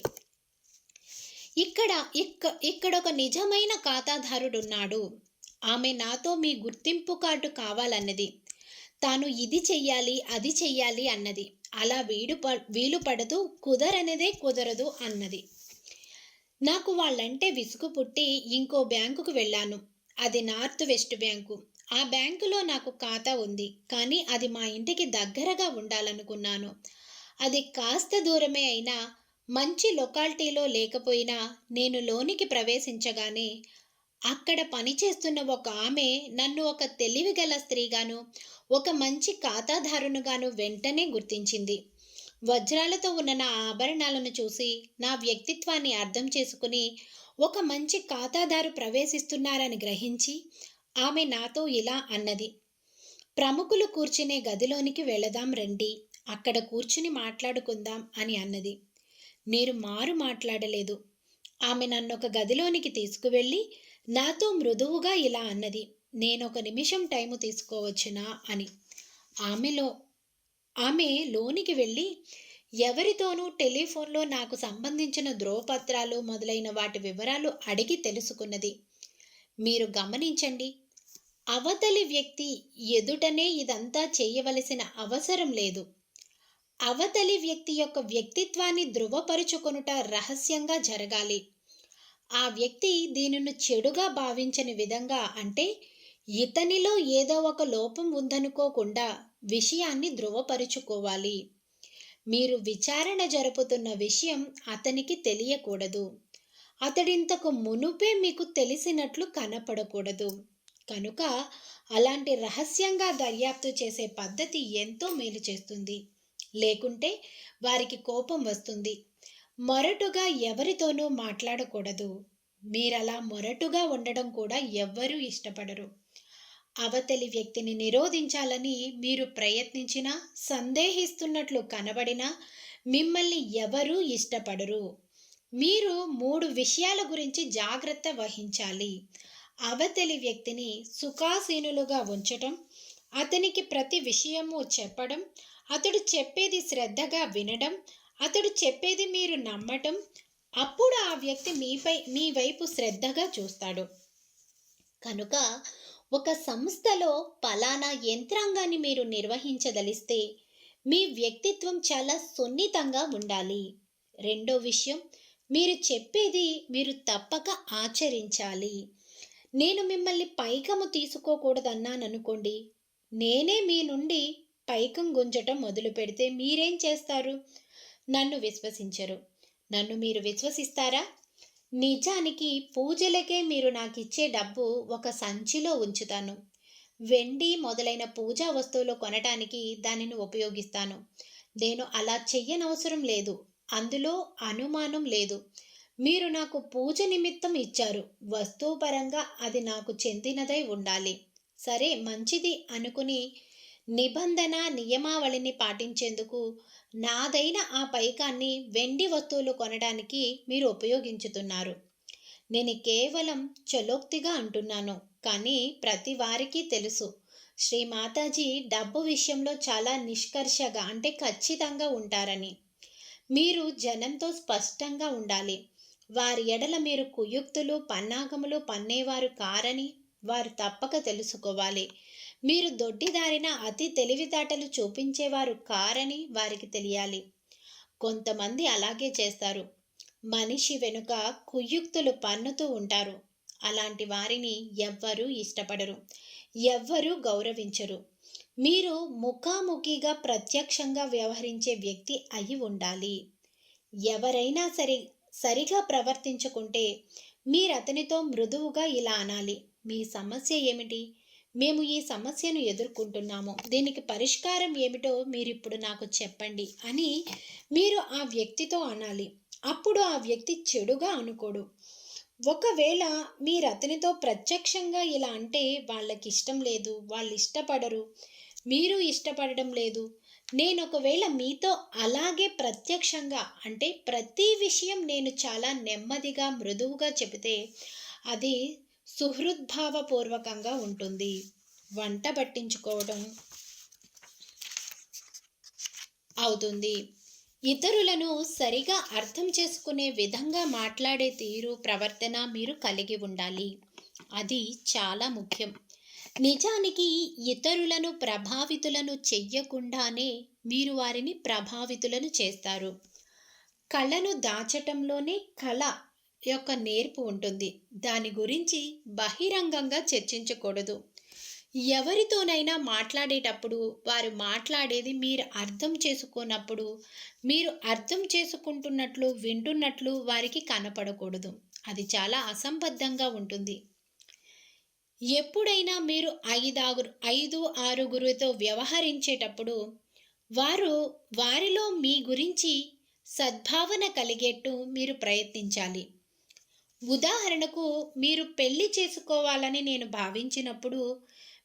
ఇక్కడొక నిజమైన ఖాతాదారుడున్నాడు. ఆమె నాతో మీ గుర్తింపు కార్డు కావాలన్నది. తాను ఇది చెయ్యాలి అది చెయ్యాలి అన్నది. అలా వీలు పడదు, కుదరనిదే కుదరదు అన్నది. నాకు వాళ్ళంటే విసుగు పుట్టి ఇంకో బ్యాంకుకు వెళ్ళాను. అది నార్త్ వెస్ట్ బ్యాంకు. ఆ బ్యాంకులో నాకు ఖాతా ఉంది. కానీ అది మా ఇంటికి దగ్గరగా ఉండాలనుకున్నాను. అది కాస్త దూరమే అయినా మంచి లొకాలిటీలో లేకపోయినా నేను లోనికి ప్రవేశించగానే అక్కడ పనిచేస్తున్న ఒక ఆమె నన్ను ఒక తెలివిగల స్త్రీగాను ఒక మంచి ఖాతాదారునుగాను వెంటనే గుర్తించింది. వజ్రాలతో ఉన్న నా ఆభరణాలను చూసి నా వ్యక్తిత్వాన్ని అర్థం చేసుకుని ఒక మంచి ఖాతాదారు ప్రవేశిస్తున్నారని గ్రహించి ఆమె నాతో ఇలా అన్నది, ప్రముఖులు కూర్చునే గదిలోనికి వెళదాం రండి, అక్కడ కూర్చుని మాట్లాడుకుందాం అని అన్నది. నేను మాట్లాడలేదు. ఆమె నన్నొక గదిలోనికి తీసుకువెళ్ళి నాతో మృదువుగా ఇలా అన్నది, నేనొక నిమిషం టైము తీసుకోవచ్చునా అని. ఆమె లోనికి వెళ్ళి ఎవరితోనూ టెలిఫోన్లో నాకు సంబంధించిన ధ్రువపత్రాలు మొదలైన వాటి వివరాలు అడిగి తెలుసుకున్నది. మీరు గమనించండి, అవతలి వ్యక్తి ఎదుటనే ఇదంతా చేయవలసిన అవసరం లేదు. అవతలి వ్యక్తి యొక్క వ్యక్తిత్వాన్ని ధృవపరుచుకొనుట రహస్యంగా జరగాలి. ఆ వ్యక్తి దీనిని చెడుగా భావించని విధంగా, అంటే ఇతనిలో ఏదో ఒక లోపం ఉందనుకోకుండా విషయాన్ని ధృవపరుచుకోవాలి. మీరు విచారణ జరుపుతున్న విషయం అతనికి తెలియకూడదు. అతడింతకు మునుపే మీకు తెలిసినట్లు కనపడకూడదు. కనుక అలాంటి రహస్యంగా దర్యాప్తు చేసే పద్ధతి ఎంతో మేలు చేస్తుంది. లేకుంటే వారికి కోపం వస్తుంది. మొరటుగా ఎవరితోనూ మాట్లాడకూడదు. మీరలా మొరటుగా ఉండడం కూడా ఎవ్వరూ ఇష్టపడరు. అవతలి వ్యక్తిని నిరోధించాలని మీరు ప్రయత్నించినా, సందేహిస్తున్నట్లు కనబడినా మిమ్మల్ని ఎవరూ ఇష్టపడరు. మీరు 3 విషయాల గురించి జాగ్రత్త వహించాలి. అవతలి వ్యక్తిని సుఖాసీనులుగా ఉంచటం, అతనికి ప్రతి విషయము చెప్పడం, అతడు చెప్పేది శ్రద్ధగా వినడం, అతడు చెప్పేది మీరు నమ్మటం, అప్పుడు ఆ వ్యక్తి మీ వైపు శ్రద్ధగా చూస్తాడు. కనుక ఒక సంస్థలో పలానా యంత్రాంగాన్ని మీరు నిర్వహించదలిస్తే మీ వ్యక్తిత్వం చాలా సున్నితంగా ఉండాలి. రెండో విషయం, మీరు చెప్పేది మీరు తప్పక ఆచరించాలి. నేను మిమ్మల్ని పైకము తీసుకోకూడదన్నాననుకోండి, నేనే మీ నుండి పైకం గుంజటం మొదలు పెడితే మీరేం చేస్తారు? నన్ను విశ్వసించరు. నన్ను మీరు విశ్వసిస్తారా? నిజానికి పూజలకే మీరు నాకిచ్చే డబ్బు ఒక సంచిలో ఉంచుతాను. వెండి మొదలైన పూజా వస్తువులు కొనటానికి దానిని ఉపయోగిస్తాను. నేను అలా చెయ్యనవసరం లేదు. అందులో అనుమానం లేదు. మీరు నాకు పూజ నిమిత్తం ఇచ్చారు. వస్తువు పరంగా అది నాకు చెందినదై ఉండాలి. సరే, మంచిది అనుకుని నిబంధన నియమావళిని పాటించేందుకు నాదైన ఆ పైకాన్ని వెండి వస్తువులు కొనడానికి మీరు ఉపయోగించుతున్నారు. నేను కేవలం చలోక్తిగా అంటున్నాను, కానీ ప్రతి వారికి తెలుసు శ్రీ మాతాజీ డబ్బు విషయంలో చాలా నిష్కర్షగా అంటే ఖచ్చితంగా ఉంటారని. మీరు జనంతో స్పష్టంగా ఉండాలి. వారి ఎడల మీరు కుయుక్తులు పన్నాగములు పన్నేవారు కారని వారు తప్పక తెలుసుకోవాలి. మీరు దొడ్డిదారిన అతి తెలివితేటలు చూపించేవారు కారని వారికి తెలియాలి. కొంతమంది అలాగే చేస్తారు. మనిషి వెనుక కుయుక్తులు పన్నుతూ ఉంటారు. అలాంటి వారిని ఎవ్వరూ ఇష్టపడరు, ఎవ్వరూ గౌరవించరు. మీరు ముఖాముఖిగా ప్రత్యక్షంగా వ్యవహరించే వ్యక్తి అయి ఉండాలి. ఎవరైనా సరిగా ప్రవర్తించుకుంటే మీరు అతనితో మృదువుగా ఇలా అనాలి: మీ సమస్య ఏమిటి? మేము ఈ సమస్యను ఎదుర్కొంటున్నాము. దీనికి పరిష్కారం ఏమిటో మీరిప్పుడు నాకు చెప్పండి అని మీరు ఆ వ్యక్తితో అనాలి. అప్పుడు ఆ వ్యక్తి చెడుగా అనుకోడు. ఒకవేళ మీరు అతనితో ప్రత్యక్షంగా ఇలా అంటే వాళ్ళకి ఇష్టం లేదు, వాళ్ళు ఇష్టపడరు, మీరు ఇష్టపడడం లేదు. నేను ఒకవేళ మీతో అలాగే ప్రత్యక్షంగా అంటే ప్రతి విషయం నేను చాలా నెమ్మదిగా మృదువుగా చెబితే అది సుహృద్భావపూర్వకంగా ఉంటుంది. వంట పట్టించుకోవడం అవుతుంది. ఇతరులను సరిగా అర్థం చేసుకునే విధంగా మాట్లాడే తీరు ప్రవర్తన మీరు కలిగి ఉండాలి. అది చాలా ముఖ్యం. నిజానికి ఇతరులను ప్రభావితులను చెయ్యకుండానే మీరు వారిని ప్రభావితులను చేస్తారు. కళను దాచటంలోనే కళ యొక్క నేర్పు ఉంటుంది. దాని గురించి బహిరంగంగా చర్చించకూడదు. ఎవరితోనైనా మాట్లాడేటప్పుడు వారు మాట్లాడేది మీరు అర్థం చేసుకోనప్పుడు మీరు అర్థం చేసుకుంటున్నట్లు వింటున్నట్లు వారికి కనపడకూడదు. అది చాలా అసంబద్ధంగా ఉంటుంది. ఎప్పుడైనా మీరు ఐదు ఆరుగురితో వ్యవహరించేటప్పుడు వారిలో మీ గురించి సద్భావన కలిగేట్టు మీరు ప్రయత్నించాలి. ఉదాహరణకు, మీరు పెళ్లి చేసుకోవాలని నేను భావించినప్పుడు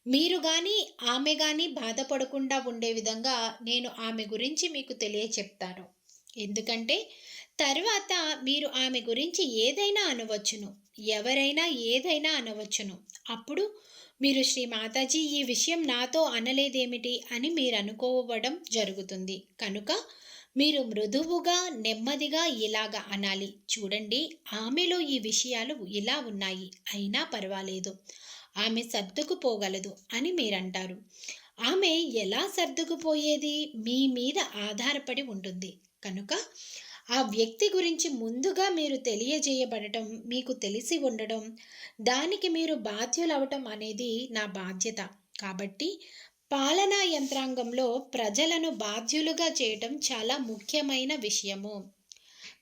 మీరు కానీ ఆమె కానీ బాధపడకుండా ఉండే విధంగా నేను ఆమె గురించి మీకు తెలియచెప్తాను. ఎందుకంటే తర్వాత మీరు ఆమె గురించి ఏదైనా అనవచ్చును, ఎవరైనా ఏదైనా అనవచ్చును. అప్పుడు మీరు శ్రీ మాతాజీ ఈ విషయం నాతో అనలేదేమిటి అని మీరు అనుకోవడం జరుగుతుంది. కనుక మీరు మృదువుగా నెమ్మదిగా ఇలాగా అనాలి: చూడండి, ఆమెలో ఈ విషయాలు ఇలా ఉన్నాయి, అయినా పర్వాలేదు, ఆమె సర్దుకుపోగలదు అని మీరంటారు. ఆమె ఎలా సర్దుకుపోయేది మీ మీద ఆధారపడి ఉంటుంది. కనుక ఆ వ్యక్తి గురించి ముందుగా మీరు తెలియజేయబడటం, మీకు తెలిసి ఉండడం, దానికి మీరు బాధ్యులవటం అనేది నా బాధ్యత. కాబట్టి పాలనా యంత్రాంగంలో ప్రజలను బాధ్యులుగా చేయటం చాలా ముఖ్యమైన విషయము.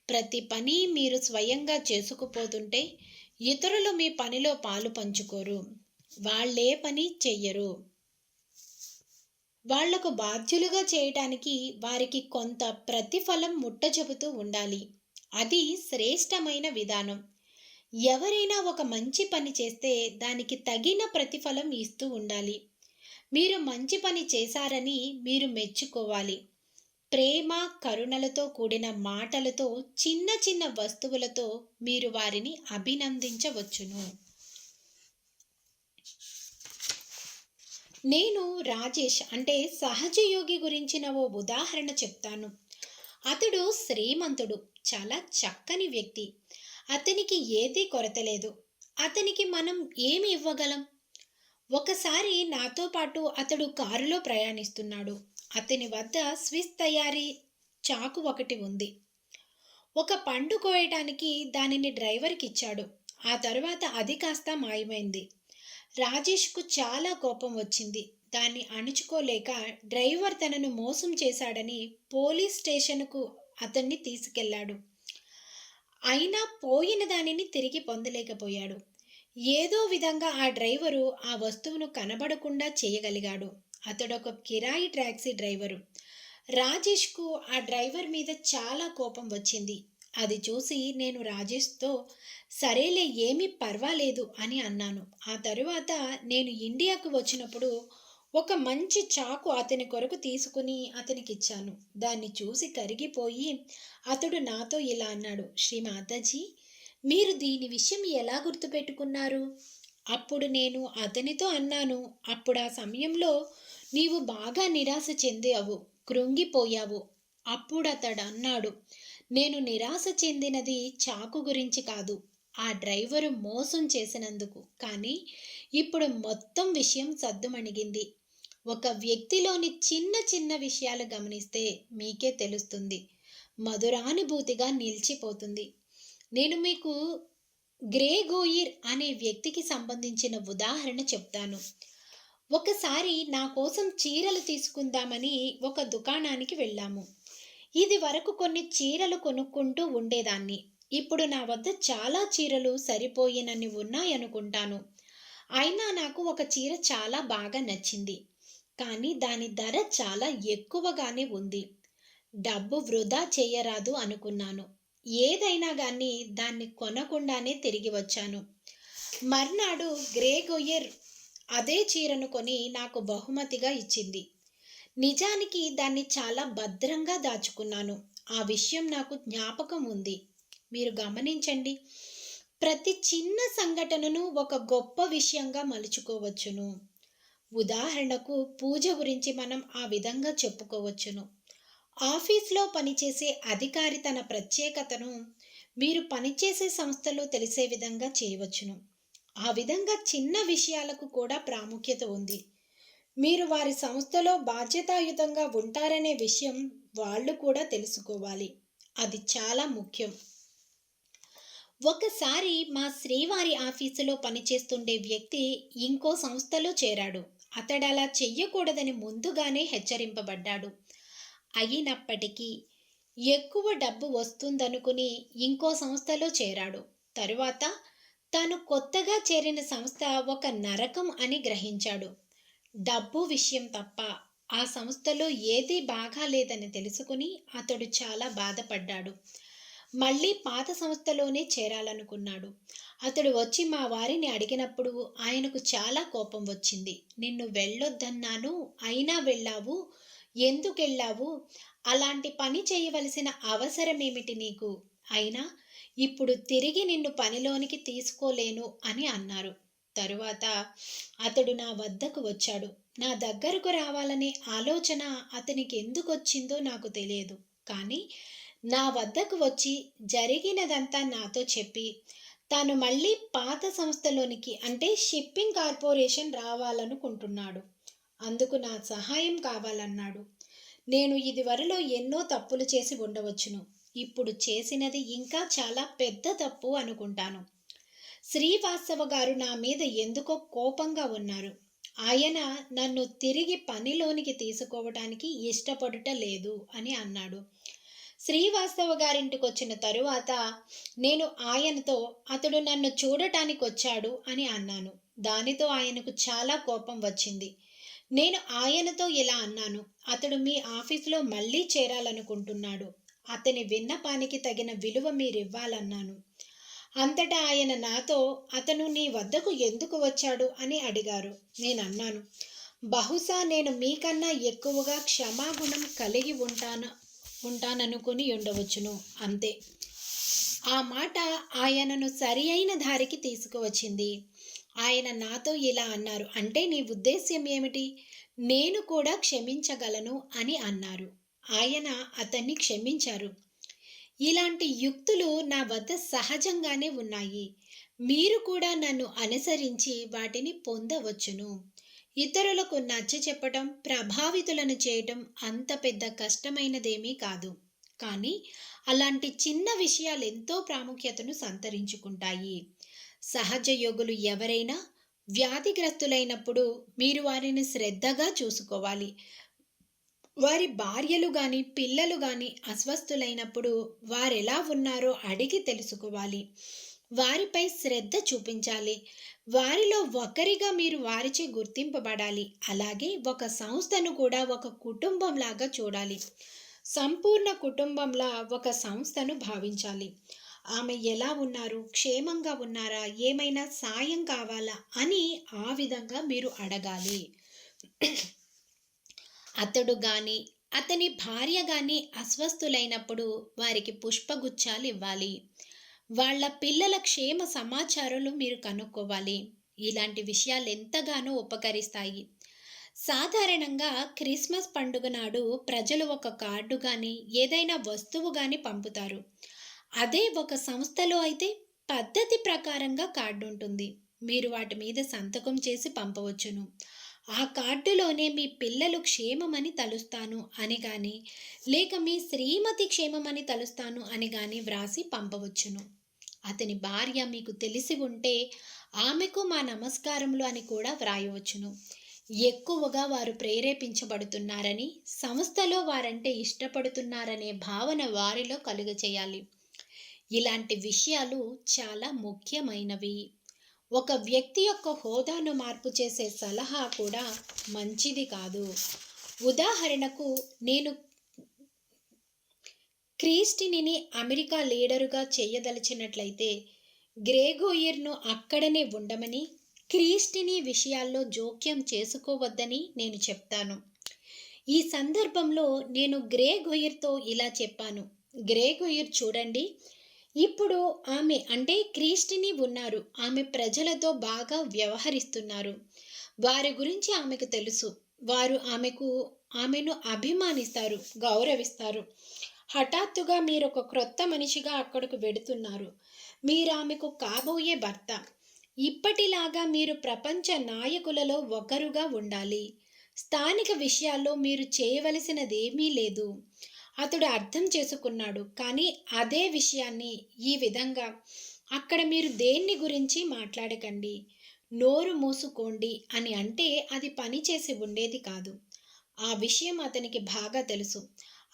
ప్రతి పని మీరు స్వయంగా చేసుకుపోతుంటే ఇతరులు మీ పనిలో పాలు పంచుకోరు. వాళ్ళే పని చెయ్యరు. వాళ్లకు బాధ్యులుగా చేయటానికి వారికి కొంత ప్రతిఫలం ముట్టజెబుతూ ఉండాలి. అది శ్రేష్టమైన విధానం. ఎవరైనా ఒక మంచి పని చేస్తే దానికి తగిన ప్రతిఫలం ఇస్తూ ఉండాలి. మీరు మంచి పని చేశారని మీరు మెచ్చుకోవాలి. ప్రేమ కరుణలతో కూడిన మాటలతో, చిన్న చిన్న వస్తువులతో మీరు వారిని అభినందించవచ్చును. నేను రాజేష్ అంటే సహజయోగి గురించిన ఓ ఉదాహరణ చెప్తాను. అతడు శ్రీమంతుడు, చాలా చక్కని వ్యక్తి. అతనికి ఏదీ కొరత లేదు. అతనికి మనం ఏమి ఇవ్వగలం? ఒకసారి నాతో పాటు అతడు కారులో ప్రయాణిస్తున్నాడు. అతని వద్ద స్విస్ తయారీ చాకు ఒకటి ఉంది. ఒక పండు కోయటానికి దానిని డ్రైవర్కి ఇచ్చాడు. ఆ తరువాత అది కాస్త మాయమైంది. రాజేష్కు చాలా కోపం వచ్చింది. దాన్ని అణుచుకోలేక డ్రైవర్ తనను మోసం చేశాడని పోలీస్ స్టేషన్కు అతన్ని తీసుకెళ్లాడు. అయినా పోయిన దానిని తిరిగి పొందలేకపోయాడు. ఏదో విధంగా ఆ డ్రైవరు ఆ వస్తువును కనబడకుండా చేయగలిగాడు. అతడొక కిరాయి టాక్సీ డ్రైవరు. రాజేష్కు ఆ డ్రైవర్ మీద చాలా కోపం వచ్చింది. అది చూసి నేను రాజేష్తో సరేలే, ఏమీ పర్వాలేదు అని అన్నాను. ఆ తరువాత నేను ఇండియాకు వచ్చినప్పుడు ఒక మంచి చాకు అతని కొరకు తీసుకుని అతనికిచ్చాను. దాన్ని చూసి కరిగిపోయి అతడు నాతో ఇలా అన్నాడు: శ్రీ మాతాజీ, మీరు దీని విషయం ఎలా గుర్తుపెట్టుకున్నారు? అప్పుడు నేను అతనితో అన్నాను, అప్పుడు ఆ సమయంలో నీవు బాగా నిరాశ చెందావు, కృంగిపోయావు. అప్పుడు అతడు అన్నాడు, నేను నిరాశ చెందినది చాకు గురించి కాదు, ఆ డ్రైవరు మోసం చేసినందుకు. కానీ ఇప్పుడు మొత్తం విషయం సద్దుమణిగింది. ఒక వ్యక్తిలోని చిన్న చిన్న విషయాలు గమనిస్తే మీకే తెలుస్తుంది, మధురానుభూతిగా నిలిచిపోతుంది. నేను మీకు గ్రేగోయిర్ అనే వ్యక్తికి సంబంధించిన ఉదాహరణ చెప్తాను. ఒకసారి నా కోసం చీరలు తీసుకుందామని ఒక దుకాణానికి వెళ్ళాము. ఇది వరకు కొన్ని చీరలు కొనుక్కుంటూ ఉండేదాన్ని. ఇప్పుడు నా వద్ద చాలా చీరలు సరిపోయినన్ని ఉన్నాయనుకుంటాను. అయినా నాకు ఒక చీర చాలా బాగా నచ్చింది. కానీ దాని ధర చాలా ఎక్కువగానే ఉంది. డబ్బు వృధా చేయరాదు అనుకున్నాను. ఏదైనా గాని దాన్ని కొనకుండానే తిరిగి వచ్చాను. మర్నాడు గ్రేగోయర్ అదే చీరను కొని నాకు బహుమతిగా ఇచ్చింది. నిజానికి దాన్ని చాలా భద్రంగా దాచుకున్నాను. ఆ విషయం నాకు జ్ఞాపకం ఉంది. మీరు గమనించండి, ప్రతి చిన్న సంఘటనను ఒక గొప్ప విషయంగా మలుచుకోవచ్చును. ఉదాహరణకు పూజ గురించి మనం ఆ విధంగా చెప్పుకోవచ్చును. ఆఫీస్లో పనిచేసే అధికారి తన ప్రత్యేకతను మీరు పనిచేసే సంస్థలో తెలిసే విధంగా చేయవచ్చును. ఆ విధంగా చిన్న విషయాలకు కూడా ప్రాముఖ్యత ఉంది. మీరు వారి సంస్థలో బాధ్యతాయుతంగా ఉంటారనే విషయం వాళ్ళు కూడా తెలుసుకోవాలి. అది చాలా ముఖ్యం. ఒకసారి మా శ్రీవారి ఆఫీసులో పనిచేస్తుండే వ్యక్తి ఇంకో సంస్థలో చేరాడు. అతడు అలా చెయ్యకూడదని ముందుగానే హెచ్చరింపబడ్డాడు. అయినప్పటికీ ఎక్కువ డబ్బు వస్తుందనుకుని ఇంకో సంస్థలో చేరాడు. తరువాత తాను కొత్తగా చేరిన సంస్థ ఒక నరకం అని గ్రహించాడు. డబ్బు విషయం తప్ప ఆ సంస్థలో ఏదీ బాగాలేదని తెలుసుకుని అతడు చాలా బాధపడ్డాడు. మళ్ళీ పాత సంస్థలోనే చేరాలనుకున్నాడు. అతడు వచ్చి మా వారిని అడిగినప్పుడు ఆయనకు చాలా కోపం వచ్చింది. నిన్ను వెళ్ళొద్దన్నాను, అయినా వెళ్ళావు, ఎందుకెళ్ళావు? అలాంటి పని చేయవలసిన అవసరమేమిటి నీకు? అయినా ఇప్పుడు తిరిగి నిన్ను పనిలోనికి తీసుకోలేను అని అన్నారు. తరువాత అతడు నా వద్దకు వచ్చాడు. నా దగ్గరకు రావాలనే ఆలోచన అతనికి ఎందుకొచ్చిందో నాకు తెలియదు. కానీ నా వద్దకు వచ్చి జరిగినదంతా నాతో చెప్పి తాను మళ్ళీ పాత సంస్థలోనికి అంటే షిప్పింగ్ కార్పొరేషన్ రావాలనుకుంటున్నాడు. అందుకు నా సహాయం కావాలన్నాడు. నేను ఇదివరలో ఎన్నో తప్పులు చేసి ఉండవచ్చును. ఇప్పుడు చేసినది ఇంకా చాలా పెద్ద తప్పు అనుకుంటాను. శ్రీవాస్తవ గారు నా మీద ఎందుకో కోపంగా ఉన్నారు. ఆయన నన్ను తిరిగి పనిలోనికి తీసుకోవటానికి ఇష్టపడుట లేదు అని అన్నాడు. శ్రీవాస్తవ గారింటికి వచ్చిన తరువాత నేను ఆయనతో అతడు నన్ను చూడటానికి వచ్చాడు అని అన్నాను. దానితో ఆయనకు చాలా కోపం వచ్చింది. నేను ఆయనతో ఇలా అన్నాను, అతడు మీ ఆఫీసులో మళ్ళీ చేరాలనుకుంటున్నాడు. అతని విన్నపానికి తగిన విలువ మీరివ్వాలన్నాను. అంతటా ఆయన నాతో అతను నీ వద్దకు ఎందుకు వచ్చాడు అని అడిగారు. నేను అన్నాను, బహుశా నేను మీకన్నా ఎక్కువగా క్షమాగుణం కలిగి ఉంటాననుకుని ఉండవచ్చును, అంతే. ఆ మాట ఆయనను సరి అయిన దారికి తీసుకువచ్చింది. ఆయన నాతో ఇలా అన్నారు. అంటే నీ ఉద్దేశ్యం ఏమిటి? నేను కూడా క్షమించగలను అని అన్నారు. ఆయన అతన్ని క్షమించారు. ఇలాంటి యుక్తులు నా వద్ద సహజంగానే ఉన్నాయి. మీరు కూడా నన్ను అనుసరించి వాటిని పొందవచ్చును. ఇతరులకు నచ్చచెప్పటం, ప్రభావితులను చేయటం అంత పెద్ద కష్టమైనదేమీ కాదు. కానీ అలాంటి చిన్న విషయాలు ఎంతో ప్రాముఖ్యతను సంతరించుకుంటాయి. సహజ యోగులు ఎవరైనా వ్యాధిగ్రస్తులైనప్పుడు మీరు వారిని శ్రద్ధగా చూసుకోవాలి. వారి భార్యలు గాని, పిల్లలు గాని అస్వస్థులైనప్పుడు వారెలా ఉన్నారో అడిగి తెలుసుకోవాలి. వారిపై శ్రద్ధ చూపించాలి. వారిలో ఒకరిగా మీరు వారిచే గుర్తింపబడాలి. అలాగే ఒక సంస్థను కూడా ఒక కుటుంబంలాగా చూడాలి. సంపూర్ణ కుటుంబంలా ఒక సంస్థను భావించాలి. ఆమె ఎలా ఉన్నారు? క్షేమంగా ఉన్నారా? ఏమైనా సాయం కావాలా? అని ఆ విధంగా మీరు అడగాలి. అతడు గాని, అతని భార్య గాని అస్వస్థులైనప్పుడు వారికి పుష్పగుచ్చాలు ఇవ్వాలి. వాళ్ళ పిల్లల క్షేమ సమాచారాలు మీరు కనుక్కోవాలి. ఇలాంటి విషయాలు ఎంతగానో ఉపకరిస్తాయి. సాధారణంగా క్రిస్మస్ పండుగ నాడు ప్రజలు ఒక కార్డు గాని, ఏదైనా వస్తువు గాని పంపుతారు. అదే ఒక సంస్థలో అయితే పద్ధతి ప్రకారంగా కార్డు ఉంటుంది. మీరు వాటి మీద సంతకం చేసి పంపవచ్చును. ఆ కార్డులోనే మీ పిల్లలు క్షేమమని తలుస్తాను అని గాని, లేక మీ శ్రీమతి క్షేమమని తలుస్తాను అని గాని వ్రాసి పంపవచ్చును. అతని భార్య మీకు తెలిసి ఉంటే ఆమెకు మా నమస్కారములు అని కూడా వ్రాయవచ్చును. ఎక్కువగా వారు ప్రేరేపించబడుతున్నారని, సంస్థలో వారంటే ఇష్టపడుతున్నారనే భావన వారిలో కలుగచేయాలి. ఇలాంటి విషయాలు చాలా ముఖ్యమైనవి. ఒక వ్యక్తి యొక్క హోదాను మార్పు చేసే సలహా కూడా మంచిది కాదు. ఉదాహరణకు, నేను క్రిస్టినిని అమెరికా లీడరుగా చేయదలిచినట్లయితే గ్రెగోయిర్ను అక్కడనే ఉండమని, క్రిస్టిని విషయాల్లో జోక్యం చేసుకోవద్దని నేను చెప్తాను. ఈ సందర్భంలో నేను గ్రెగోయిర్తో ఇలా చెప్పాను. గ్రెగోయిర్ చూడండి, ఇప్పుడు ఆమె అంటే క్రిస్టిని ఉన్నారు. ఆమె ప్రజలతో బాగా వ్యవహరిస్తున్నారు. వారి గురించి ఆమెకు తెలుసు. వారు ఆమెను అభిమానిస్తారు, గౌరవిస్తారు. హఠాత్తుగా మీరు ఒక క్రొత్త మనిషిగా అక్కడకు వెడుతున్నారు. మీరు ఆమెకు కాబోయే భర్త. ఇప్పటిలాగా మీరు ప్రపంచ నాయకులలో ఒకరుగా ఉండాలి. స్థానిక విషయాల్లో మీరు చేయవలసినదేమీ లేదు. అతడు అర్థం చేసుకున్నాడు. కానీ అదే విషయాన్ని ఈ విధంగా అక్కడ మీరు దేన్ని గురించి మాట్లాడకండి, నోరు మూసుకోండి అని అంటే అది పనిచేసి ఉండేది కాదు. ఆ విషయం అతనికి బాగా తెలుసు.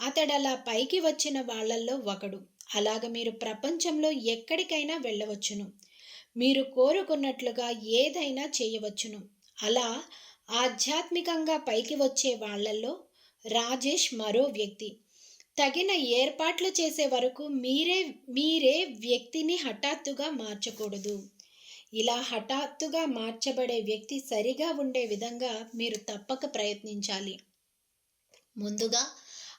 అతడలా పైకి వచ్చిన వాళ్ళల్లో ఒకడు. అలాగ మీరు ప్రపంచంలో ఎక్కడికైనా వెళ్ళవచ్చును. మీరు కోరుకున్నట్లుగా ఏదైనా చేయవచ్చును. అలా ఆధ్యాత్మికంగా పైకి వచ్చే వాళ్ళల్లో రాజేష్ మరో వ్యక్తి. తగిన ఏర్పాట్లు చేసే వరకు మీరే వ్యక్తిని హఠాత్తుగా మార్చకూడదు. ఇలా హఠాత్తుగా మార్చబడే వ్యక్తి సరిగా ఉండే విధంగా మీరు తప్పక ప్రయత్నించాలి. ముందుగా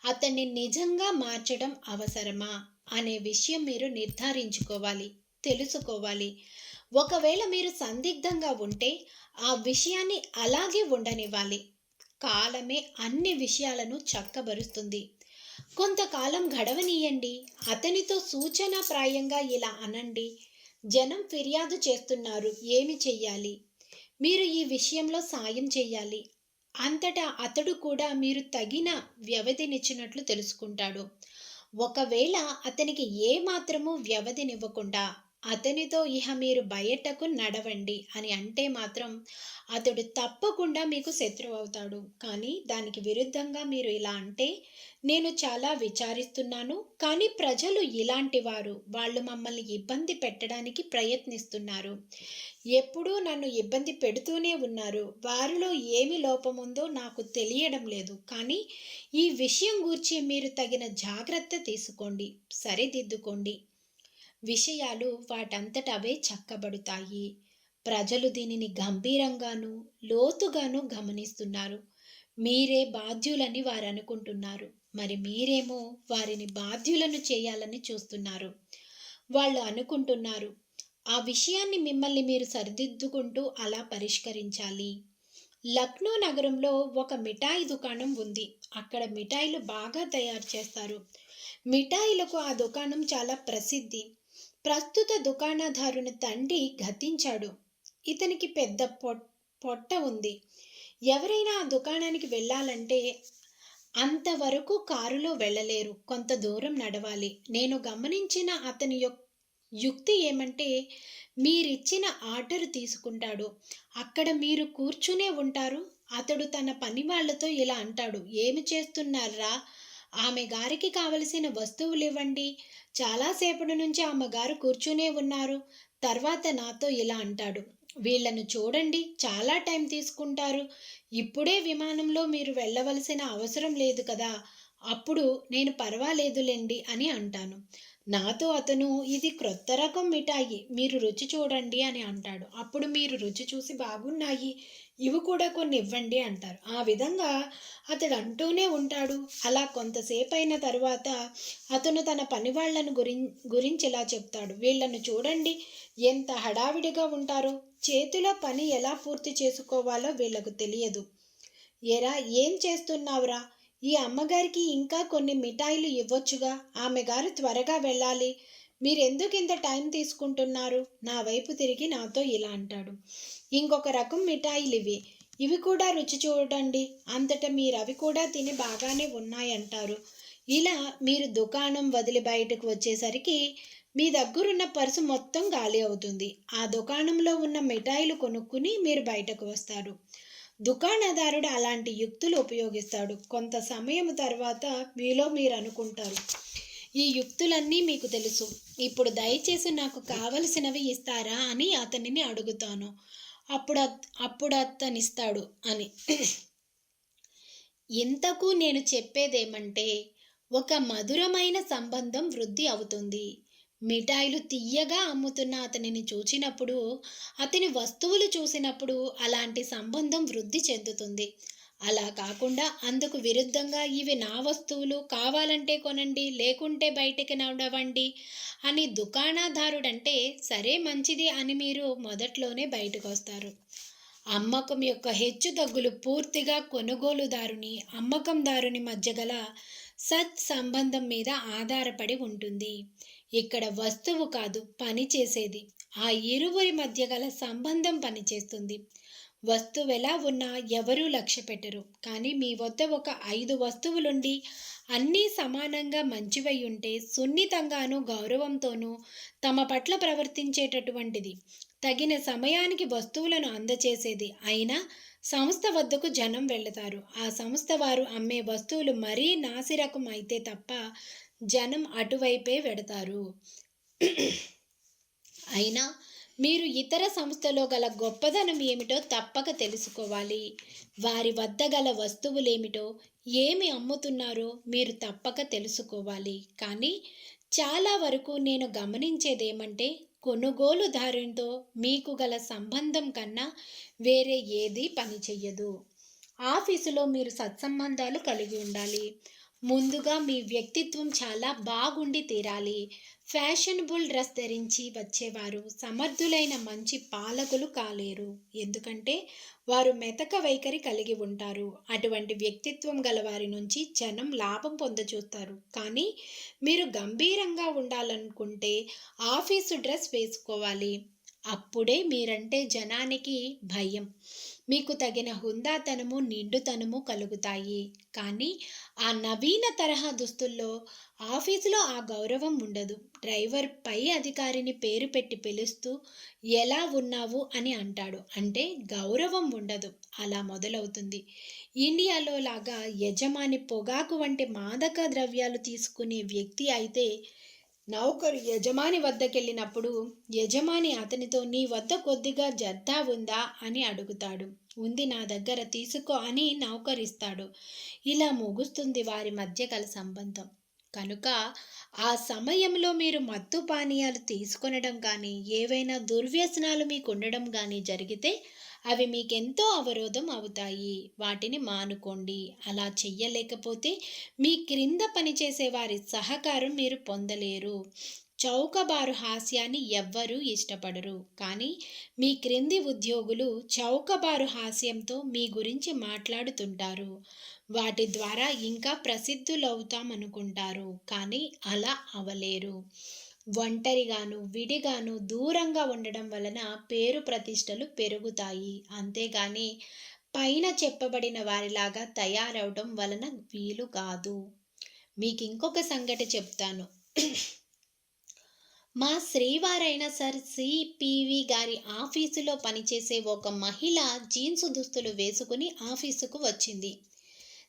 అతన్ని నిజంగా మార్చడం అవసరమా అనే విషయం మీరు నిర్ధారించుకోవాలి, తెలుసుకోవాలి. ఒకవేళ మీరు సందిగ్ధంగా ఉంటే ఆ విషయాన్ని అలాగే ఉండనివ్వాలి. కాలమే అన్ని విషయాలను చక్కబరుస్తుంది. కొంతకాలం గడవనీయండి. అతనితో సూచనాప్రాయంగా ఇలా అనండి. జనం ఫిర్యాదు చేస్తున్నారు, ఏమి చెయ్యాలి? మీరు ఈ విషయంలో సాయం చెయ్యాలి. అంతటా అతడు కూడా మీరు తగిన వ్యవధినిచ్చినట్లు తెలుసుకుంటాడు. ఒకవేళ అతనికి ఏ మాత్రము వ్యవధినివ్వకుండా అతనితో ఇహ మీరు బయటకు నడవండి అని అంటే మాత్రం అతడు తప్పకుండా మీకు శత్రువు అవుతాడు. కానీ దానికి విరుద్ధంగా మీరు ఇలా అంటే, నేను చాలా విచారిస్తున్నాను, కానీ ప్రజలు ఇలాంటి వారు, వాళ్ళు మమ్మల్ని ఇబ్బంది పెట్టడానికి ప్రయత్నిస్తున్నారు, ఎప్పుడూ నన్ను ఇబ్బంది పెడుతూనే ఉన్నారు, వారిలో ఏమి లోపముందో నాకు తెలియడం లేదు, కానీ ఈ విషయం గూర్చి మీరు తగిన జాగ్రత్త తీసుకోండి, సరిదిద్దుకోండి. విషయాలు వాటంతట అవే చక్కబడుతాయి. ప్రజలు దీనిని గంభీరంగాను, లోతుగాను గమనిస్తున్నారు. మీరే బాధ్యులని వారు అనుకుంటున్నారు. మరి మీరేమో వారిని బాధ్యులను చేయాలని చూస్తున్నారు. వాళ్ళు అనుకుంటున్నారు, ఆ విషయాన్ని మిమ్మల్ని మీరు సరిదిద్దుకుంటూ అలా పరిష్కరించాలి. లక్నో నగరంలో ఒక మిఠాయి దుకాణం ఉంది. అక్కడ మిఠాయిలు బాగా తయారు చేస్తారు. మిఠాయిలకు ఆ దుకాణం చాలా ప్రసిద్ధి. ప్రస్తుత దుకాణదారుని తండ్రి గతించాడు. ఇతనికి పెద్ద పొట్ట ఉంది. ఎవరైనా ఆ దుకాణానికి వెళ్ళాలంటే అంతవరకు కారులో వెళ్ళలేరు. కొంత దూరం నడవాలి. నేను గమనించిన అతని యుక్తి ఏమంటే, మీరిచ్చిన ఆర్డర్ తీసుకుంటాడు. అక్కడ మీరు కూర్చునే ఉంటారు. అతడు తన పని వాళ్ళతో ఇలా అంటాడు, ఏమి చేస్తున్నారా? ఆమె గారికి కావలసిన వస్తువులివ్వండి. చాలాసేపటి నుంచి ఆమె గారు కూర్చునే ఉన్నారు. తర్వాత నాతో ఇలా అంటాడు, వీళ్ళను చూడండి, చాలా టైం తీసుకుంటారు. ఇప్పుడే విమానంలో మీరు వెళ్ళవలసిన అవసరం లేదు కదా. అప్పుడు నేను పర్వాలేదులేండి అని అంటాను. నాతో అతను, ఇది క్రొత్త రకం మిఠాయి, మీరు రుచి చూడండి అని అంటాడు. అప్పుడు మీరు రుచి చూసి బాగున్నాయి, ఇవి కూడా కొన్ని ఇవ్వండి అంటారు. ఆ విధంగా అతడు అంటూనే ఉంటాడు. అలా కొంతసేపు అయిన తర్వాత అతను తన పని వాళ్ళను గురించి ఇలా చెప్తాడు, వీళ్ళను చూడండి, ఎంత హడావిడిగా ఉంటారో. చేతిలో పని ఎలా పూర్తి చేసుకోవాలో వీళ్ళకు తెలియదు. ఏరా, ఏం చేస్తున్నావురా? ఈ అమ్మగారికి ఇంకా కొన్ని మిఠాయిలు ఇవ్వొచ్చుగా. ఆమె గారు త్వరగా వెళ్ళాలి. మీరెందుకు ఇంత టైం తీసుకుంటున్నారు? నా వైపు తిరిగి నాతో ఇలా అంటాడు, ఇంకొక రకం మిఠాయిలు ఇవి, ఇవి కూడా రుచి చూడండి. అంతటా మీరు అవి కూడా తిని బాగానే ఉన్నాయంటారు. ఇలా మీరు దుకాణం వదిలి బయటకు వచ్చేసరికి మీ దగ్గరున్న పర్సు మొత్తం ఖాళీ అవుతుంది. ఆ దుకాణంలో ఉన్న మిఠాయిలు కొనుక్కుని మీరు బయటకు వస్తారు. దుకాణదారుడు అలాంటి యుక్తులు ఉపయోగిస్తాడు. కొంత సమయం తర్వాత మీలో మీరు అనుకుంటారు, ఈ యుక్తులన్నీ మీకు తెలుసు. ఇప్పుడు దయచేసి నాకు కావలసినవి ఇస్తారా అని అతనిని అడుగుతాను. అప్పుడు అతనిస్తాడు అని. ఇంతకు నేను చెప్పేదేమంటే, ఒక మధురమైన సంబంధం వృద్ధి అవుతుంది. మిఠాయిలు తియ్యగా అమ్ముతున్న అతనిని చూచినప్పుడు, అతని వస్తువులు చూసినప్పుడు అలాంటి సంబంధం వృద్ధి చెందుతుంది. అలా కాకుండా అందుకు విరుద్ధంగా, ఇవి నా వస్తువులు, కావాలంటే కొనండి, లేకుంటే బయటికి నడవండి అని దుకాణదారుడంటే, సరే మంచిది అని మీరు మొదట్లోనే బయటకు వస్తారు. అమ్మకం యొక్క హెచ్చుతగ్గులు పూర్తిగా కొనుగోలుదారుని, అమ్మకందారుని మధ్య గల సత్సంబంధం మీద ఆధారపడి ఉంటుంది. ఇక్కడ వస్తువు కాదు పని చేసేది. ఆ ఇరువురి మధ్య గల సంబంధం పనిచేస్తుంది. వస్తువు ఎలా ఉన్నా ఎవరూ లక్ష్య పెట్టరు. కానీ మీ వద్ద ఒక 5 వస్తువులుండి అన్నీ సమానంగా మంచివై ఉంటే, సున్నితంగానూ గౌరవంతోనూ తమ పట్ల ప్రవర్తించేటటువంటిది, తగిన సమయానికి వస్తువులను అందచేసేది అయినా సంస్థ వద్దకు జనం వెళతారు. ఆ సంస్థ వారు అమ్మే వస్తువులు మరీ నాసిరకం అయితే తప్ప జనం అటువైపే వెడతారు. అయినా మీరు ఇతర సంస్థలో గల గొప్పదనం ఏమిటో తప్పక తెలుసుకోవాలి. వారి వద్ద గల వస్తువులేమిటో, ఏమి అమ్ముతున్నారో మీరు తప్పక తెలుసుకోవాలి. కానీ చాలా వరకు నేను గమనించేదేమంటే, కొనుగోలుదారునితో మీకు గల సంబంధం కన్నా వేరే ఏదీ పనిచెయ్యదు. ఆఫీసులో మీరు సత్సంబంధాలు కలిగి ఉండాలి. ముందుగా మీ వ్యక్తిత్వం చాలా బాగుండి తీరాలి. ఫ్యాషనబుల్ డ్రెస్ ధరించి వచ్చేవారు సమర్థులైన మంచి పాలకులు కాలేరు. ఎందుకంటే వారు మెతక వైఖరి కలిగి ఉంటారు. అటువంటి వ్యక్తిత్వం గల వారి నుంచి జనం లాభం పొందచూస్తారు. కానీ మీరు గంభీరంగా ఉండాలనుకుంటే ఆఫీసు డ్రెస్ వేసుకోవాలి. అప్పుడే మీరంటే జనానికి భయం. మీకు తగిన హుందాతనము, నిండుతనము కలుగుతాయి. కానీ ఆ నవీన తరహా దుస్తుల్లో ఆఫీసులో ఆ గౌరవం ఉండదు. డ్రైవర్ పై అధికారిని పేరు పెట్టి పిలుస్తూ ఎలా ఉన్నావు అని అంటాడు. అంటే గౌరవం ఉండదు. అలా మొదలవుతుంది. ఇండియాలో లాగా యజమాని పొగాకు వంటి మాదక ద్రవ్యాలు తీసుకునే వ్యక్తి అయితే, నౌకరు యజమాని వద్దకెళ్ళినప్పుడు యజమాని అతనితో, నీ వద్ద కొద్దిగా జర్దా ఉందా అని అడుగుతాడు. ఉంది, నా దగ్గర తీసుకో అని నౌకరిస్తాడు. ఇలా ముగుస్తుంది వారి మధ్య గల సంబంధం. కనుక ఆ సమయంలో మీరు మత్తు పానీయాలు తీసుకొనడం కానీ, ఏవైనా దుర్వ్యసనాలు మీకు ఉండడం కానీ జరిగితే అవి మీకెంతో అవరోధం అవుతాయి. వాటిని మానుకోండి. అలా చెయ్యలేకపోతే మీ క్రింద పనిచేసే వారి సహకారం మీరు పొందలేరు. చౌకబారు హాస్యాన్ని ఎవ్వరూ ఇష్టపడరు. కానీ మీ క్రింది ఉద్యోగులు చౌకబారు హాస్యంతో మీ గురించి మాట్లాడుతుంటారు. వాటి ద్వారా ఇంకా ప్రసిద్ధులవుతామనుకుంటారు. కానీ అలా అవ్వలేరు. ఒంటరిగాను, విడిగాను, దూరంగా ఉండడం వలన పేరు ప్రతిష్టలు పెరుగుతాయి. అంతేగాని పైన చెప్పబడిన వారిలాగా తయారవడం వలన వీలు కాదు. మీకింకొక సంగతి చెప్తాను. మా శ్రీవారైన సర్ సిపివి గారి ఆఫీసులో పనిచేసే ఒక మహిళ జీన్సు దుస్తులు వేసుకుని ఆఫీసుకు వచ్చింది.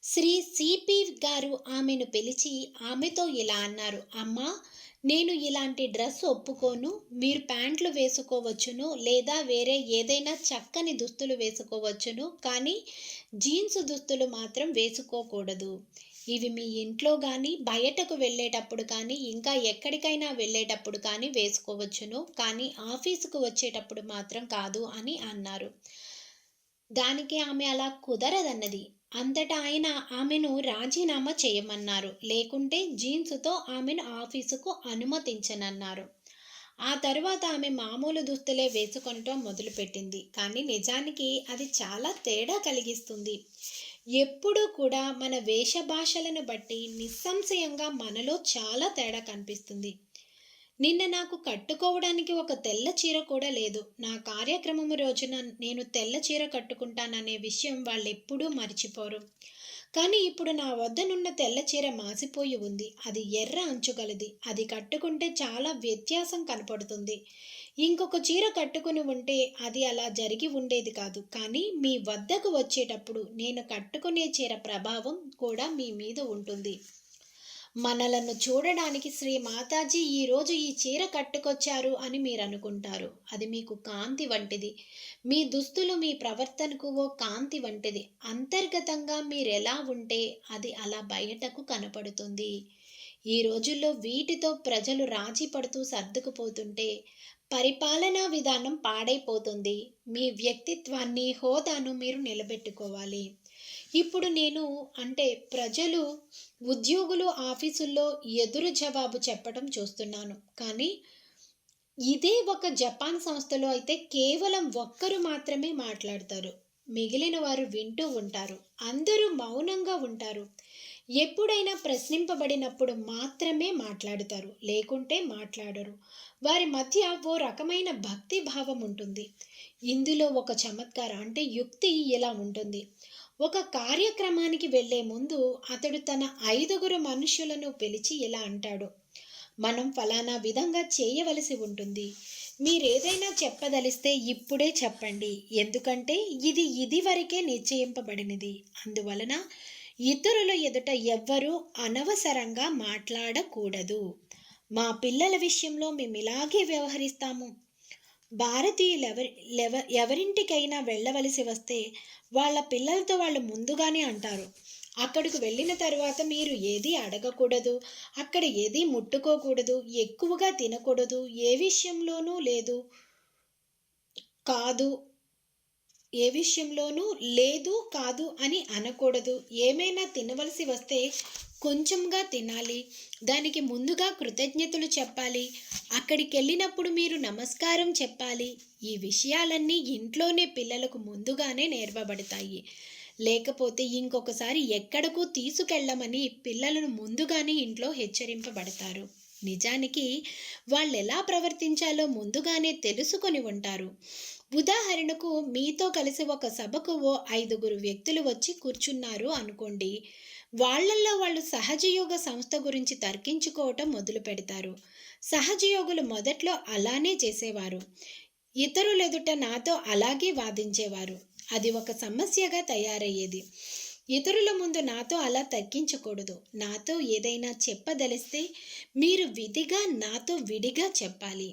శ్రీ సిపి గారు ఆమెను పిలిచి ఆమెతో ఇలా అన్నారు: అమ్మా, నేను ఇలాంటి డ్రెస్ ఒప్పుకోను. మీరు ప్యాంట్లు వేసుకోవచ్చును, లేదా వేరే ఏదైనా చక్కని దుస్తులు వేసుకోవచ్చును, కానీ జీన్సు దుస్తులు మాత్రం వేసుకోకూడదు. ఇవి మీ ఇంట్లో కానీ, బయటకు వెళ్ళేటప్పుడు కానీ, ఇంకా ఎక్కడికైనా వెళ్ళేటప్పుడు కానీ వేసుకోవచ్చును, కానీ ఆఫీసుకు వచ్చేటప్పుడు మాత్రం కాదు అని అన్నారు. దానికి ఆమె అలా కుదరదన్నది. అంతటా ఆయన ఆమెను రాజీనామా చేయమన్నారు. లేకుంటే జీన్సుతో ఆమెను ఆఫీసుకు అనుమతించనన్నారు. ఆ తరువాత ఆమె మామూలు దుస్తులే వేసుకొనటం మొదలుపెట్టింది. కానీ నిజానికి అది చాలా తేడా కలిగిస్తుంది. ఎప్పుడూ కూడా మన వేషభాషలను బట్టి నిస్సంశయంగా మనలో చాలా తేడా కనిపిస్తుంది. నిన్న నాకు కట్టుకోవడానికి ఒక తెల్ల చీర కూడా లేదు. నా కార్యక్రమము రోజున నేను తెల్ల చీర కట్టుకుంటాననే విషయం వాళ్ళెప్పుడూ మర్చిపోరు. కానీ ఇప్పుడు నా వద్దనున్న తెల్ల చీర మాసిపోయి ఉంది. అది ఎర్ర అంచుగలది. అది కట్టుకుంటే చాలా వ్యత్యాసం కనపడుతుంది. ఇంకొక చీర కట్టుకుని ఉంటే అది అలా జరిగి ఉండేది కాదు. కానీ మీ వద్దకు వచ్చేటప్పుడు నేను కట్టుకునే చీర ప్రభావం కూడా మీ మీద ఉంటుంది. మనలను చూడడానికి శ్రీ మాతాజీ ఈరోజు ఈ చీర కట్టుకొచ్చారు అని మీరు అనుకుంటారు. అది మీకు కాంతి వంటిది. మీ దుస్తులు మీ ప్రవర్తనకు ఓ కాంతి వంటిది. అంతర్గతంగా మీరెలా ఉంటే అది అలా బయటకు కనపడుతుంది. ఈ రోజుల్లో వీటితో ప్రజలు రాజీ పడుతూ సర్దుకుపోతుంటే పరిపాలనా విధానం పాడైపోతుంది. మీ వ్యక్తిత్వాన్ని, హోదాను మీరు నిలబెట్టుకోవాలి. ఇప్పుడు నేను అంటే ప్రజలు, ఉద్యోగులు ఆఫీసుల్లో ఎదురు జవాబు చెప్పడం చూస్తున్నాను. కానీ ఇదే ఒక జపాన్ సంస్థలో అయితే కేవలం ఒక్కరు మాత్రమే మాట్లాడతారు. మిగిలిన వారు వింటూ ఉంటారు. అందరూ మౌనంగా ఉంటారు. ఎప్పుడైనా ప్రశ్నింపబడినప్పుడు మాత్రమే మాట్లాడుతారు, లేకుంటే మాట్లాడరు. వారి మధ్య ఓ రకమైన భక్తి భావం ఉంటుంది. ఇందులో ఒక చమత్కారం అంటే యుక్తి ఇలా ఉంటుంది. ఒక కార్యక్రమానికి వెళ్ళే ముందు అతడు తన 5 మనుషులను పిలిచి ఇలా అంటాడు: మనం ఫలానా విధంగా చేయవలసి ఉంటుంది. మీరేదైనా చెప్పదలిస్తే ఇప్పుడే చెప్పండి. ఎందుకంటే ఇది ఇదివరకే నిశ్చయింపబడినది. అందువలన ఇతరుల ఎదుట ఎవ్వరూ అనవసరంగా మాట్లాడకూడదు. మా పిల్లల విషయంలో మేము ఇలాగే వ్యవహరిస్తాము. ఎవరింటికైనా వెళ్ళవలసి వస్తే వాళ్ళ పిల్లలతో వాళ్ళు ముందుగానే అంటారు. అక్కడికి వెళ్ళిన తర్వాత మీరు ఏదీ అడగకూడదు, అక్కడ ఏదీ ముట్టుకోకూడదు, ఎక్కువగా తినకూడదు, ఏ విషయంలోనూ కాదు ఏ విషయంలోనూ లేదు కాదు అని అనకూడదు. ఏమైనా తినవలసి వస్తే కొంచెంగా తినాలి. దానికి ముందుగా కృతజ్ఞతలు చెప్పాలి. అక్కడికి వెళ్ళినప్పుడు మీరు నమస్కారం చెప్పాలి. ఈ విషయాలన్నీ ఇంట్లోనే పిల్లలకు ముందుగానే నేర్పబడతాయి. లేకపోతే ఇంకొకసారి ఎక్కడకు తీసుకెళ్ళమని పిల్లలను ముందుగానే ఇంట్లో హెచ్చరింపబడతారు. నిజానికి వాళ్ళు ఎలా ప్రవర్తించాలో ముందుగానే తెలుసుకొని ఉంటారు. ఉదాహరణకు మీతో కలిసి ఒక సభకు ఓ 5 వ్యక్తులు వచ్చి కూర్చున్నారు అనుకోండి. వాళ్ళల్లో వాళ్ళు సహజయోగ సంస్థ గురించి తర్కించుకోవటం మొదలు పెడతారు. సహజయోగులు మొదట్లో అలానే చేసేవారు. ఇతరులెదుట నాతో అలాగే వాదించేవారు. అది ఒక సమస్యగా తయారయ్యేది. ఇతరుల ముందు నాతో అలా తగ్గించకూడదు. నాతో ఏదైనా చెప్పదలిస్తే మీరు విధిగా నాతో విడిగా చెప్పాలి.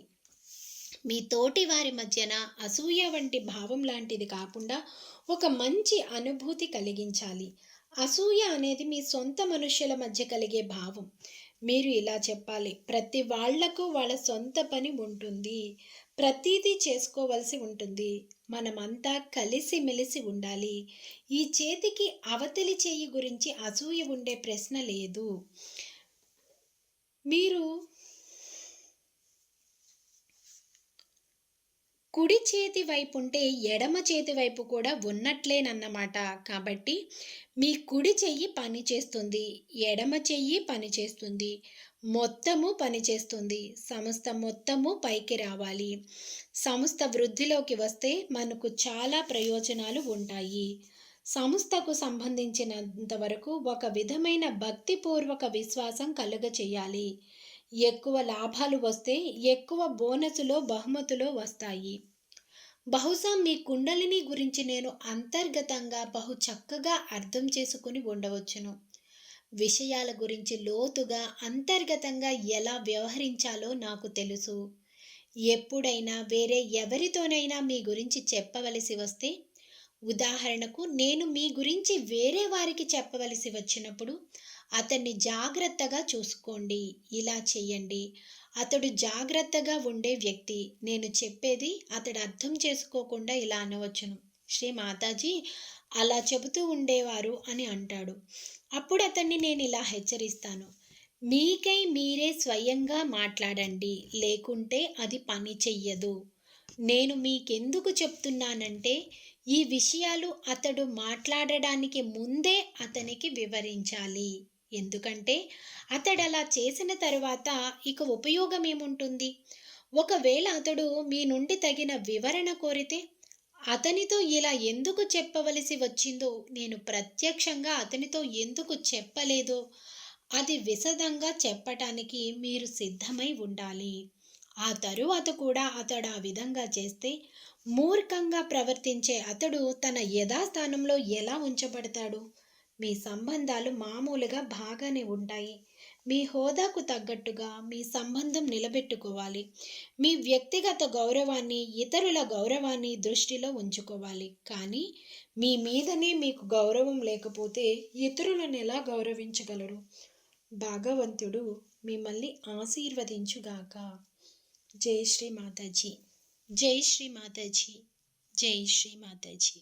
మీ తోటి వారి మధ్యన అసూయ వంటి భావం లాంటిది కాకుండా ఒక మంచి అనుభూతి కలిగించాలి. అసూయ అనేది మీ సొంత మనుష్యుల మధ్య కలిగే భావం. మీరు ఇలా చెప్పాలి: ప్రతి వాళ్లకు వాళ్ళ సొంత పని ఉంటుంది, ప్రతీదీ చేసుకోవలసి ఉంటుంది. మనమంతా కలిసిమెలిసి ఉండాలి. ఈ చేతికి అవతలి చేయి గురించి అసూయ ఉండే ప్రశ్న లేదు. మీరు కుడి చేతి వైపు ఉంటే ఎడమ చేతి వైపు కూడా ఉన్నట్లేనన్నమాట. కాబట్టి మీ కుడి చెయ్యి పని చేస్తుంది. ఎడమ చెయ్యి పని చేస్తుంది. మొత్తము పని చేస్తుంది. సంస్థ మొత్తము పైకి రావాలి. సంస్థ వృద్ధిలోకి వస్తే మనకు చాలా ప్రయోజనాలు ఉంటాయి. సంస్థకు సంబంధించినంత వరకు ఒక విధమైన భక్తిపూర్వక విశ్వాసం కలుగచేయాలి. ఎక్కువ లాభాలు వస్తే ఎక్కువ బోనసులో, బహుమతులో వస్తాయి. బహుశా మీ కుండలిని గురించి నేను అంతర్గతంగా బహు చక్కగా అర్థం చేసుకుని ఉండవచ్చును. విషయాల గురించి లోతుగా, అంతర్గతంగా ఎలా వ్యవహరించాలో నాకు తెలుసు. ఎప్పుడైనా వేరే ఎవరితోనైనా మీ గురించి చెప్పవలసి వస్తే, ఉదాహరణకు నేను మీ గురించి వేరే వారికి చెప్పవలసి వచ్చినప్పుడు, అతన్ని జాగ్రత్తగా చూసుకోండి. ఇలా చెయ్యండి. అతడు జాగ్రత్తగా ఉండే వ్యక్తి. నేను చెప్పేది అతడు అర్థం చేసుకోకుండా ఇలా అనవచ్చును. శ్రీ మాతాజీ అలా చెబుతూ ఉండేవారు అని అంటాడు. అప్పుడు అతన్ని నేను ఇలా హెచ్చరిస్తాను. మీకై మీరే స్వయంగా మాట్లాడండి. లేకుంటే అది పని చెయ్యదు. నేను మీకెందుకు చెప్తున్నానంటే, ఈ విషయాలు అతడు మాట్లాడడానికి ముందే అతనికి వివరించాలి. ఎందుకంటే అతడలా చేసిన తరువాత ఇక ఉపయోగం ఏముంటుంది? ఒకవేళ అతడు మీ నుండి తగిన వివరణ కోరితే, అతనితో ఇలా ఎందుకు చెప్పవలసి వచ్చిందో, నేను ప్రత్యక్షంగా అతనితో ఎందుకు చెప్పలేదో, అది విశదంగా చెప్పటానికి మీరు సిద్ధమై ఉండాలి. ఆ తరువాత కూడా అతడు ఆ విధంగా చేస్తే, మూర్ఖంగా ప్రవర్తించే అతడు తన యథాస్థానంలో ఎలా ఉంచబడతాడు? మీ సంబంధాలు మామూలుగా బాగానే ఉంటాయి. మీ హోదాకు తగ్గట్టుగా మీ సంబంధం నిలబెట్టుకోవాలి. మీ వ్యక్తిగత గౌరవాన్ని, ఇతరుల గౌరవాన్ని దృష్టిలో ఉంచుకోవాలి. కానీ మీ మీదనే మీకు గౌరవం లేకపోతే ఇతరులను ఎలా గౌరవించగలరు? భగవంతుడు మిమ్మల్ని ఆశీర్వదించుగాక. జై శ్రీ మాతాజీ. జై శ్రీ మాతాజీ. జై శ్రీ మాతాజీ.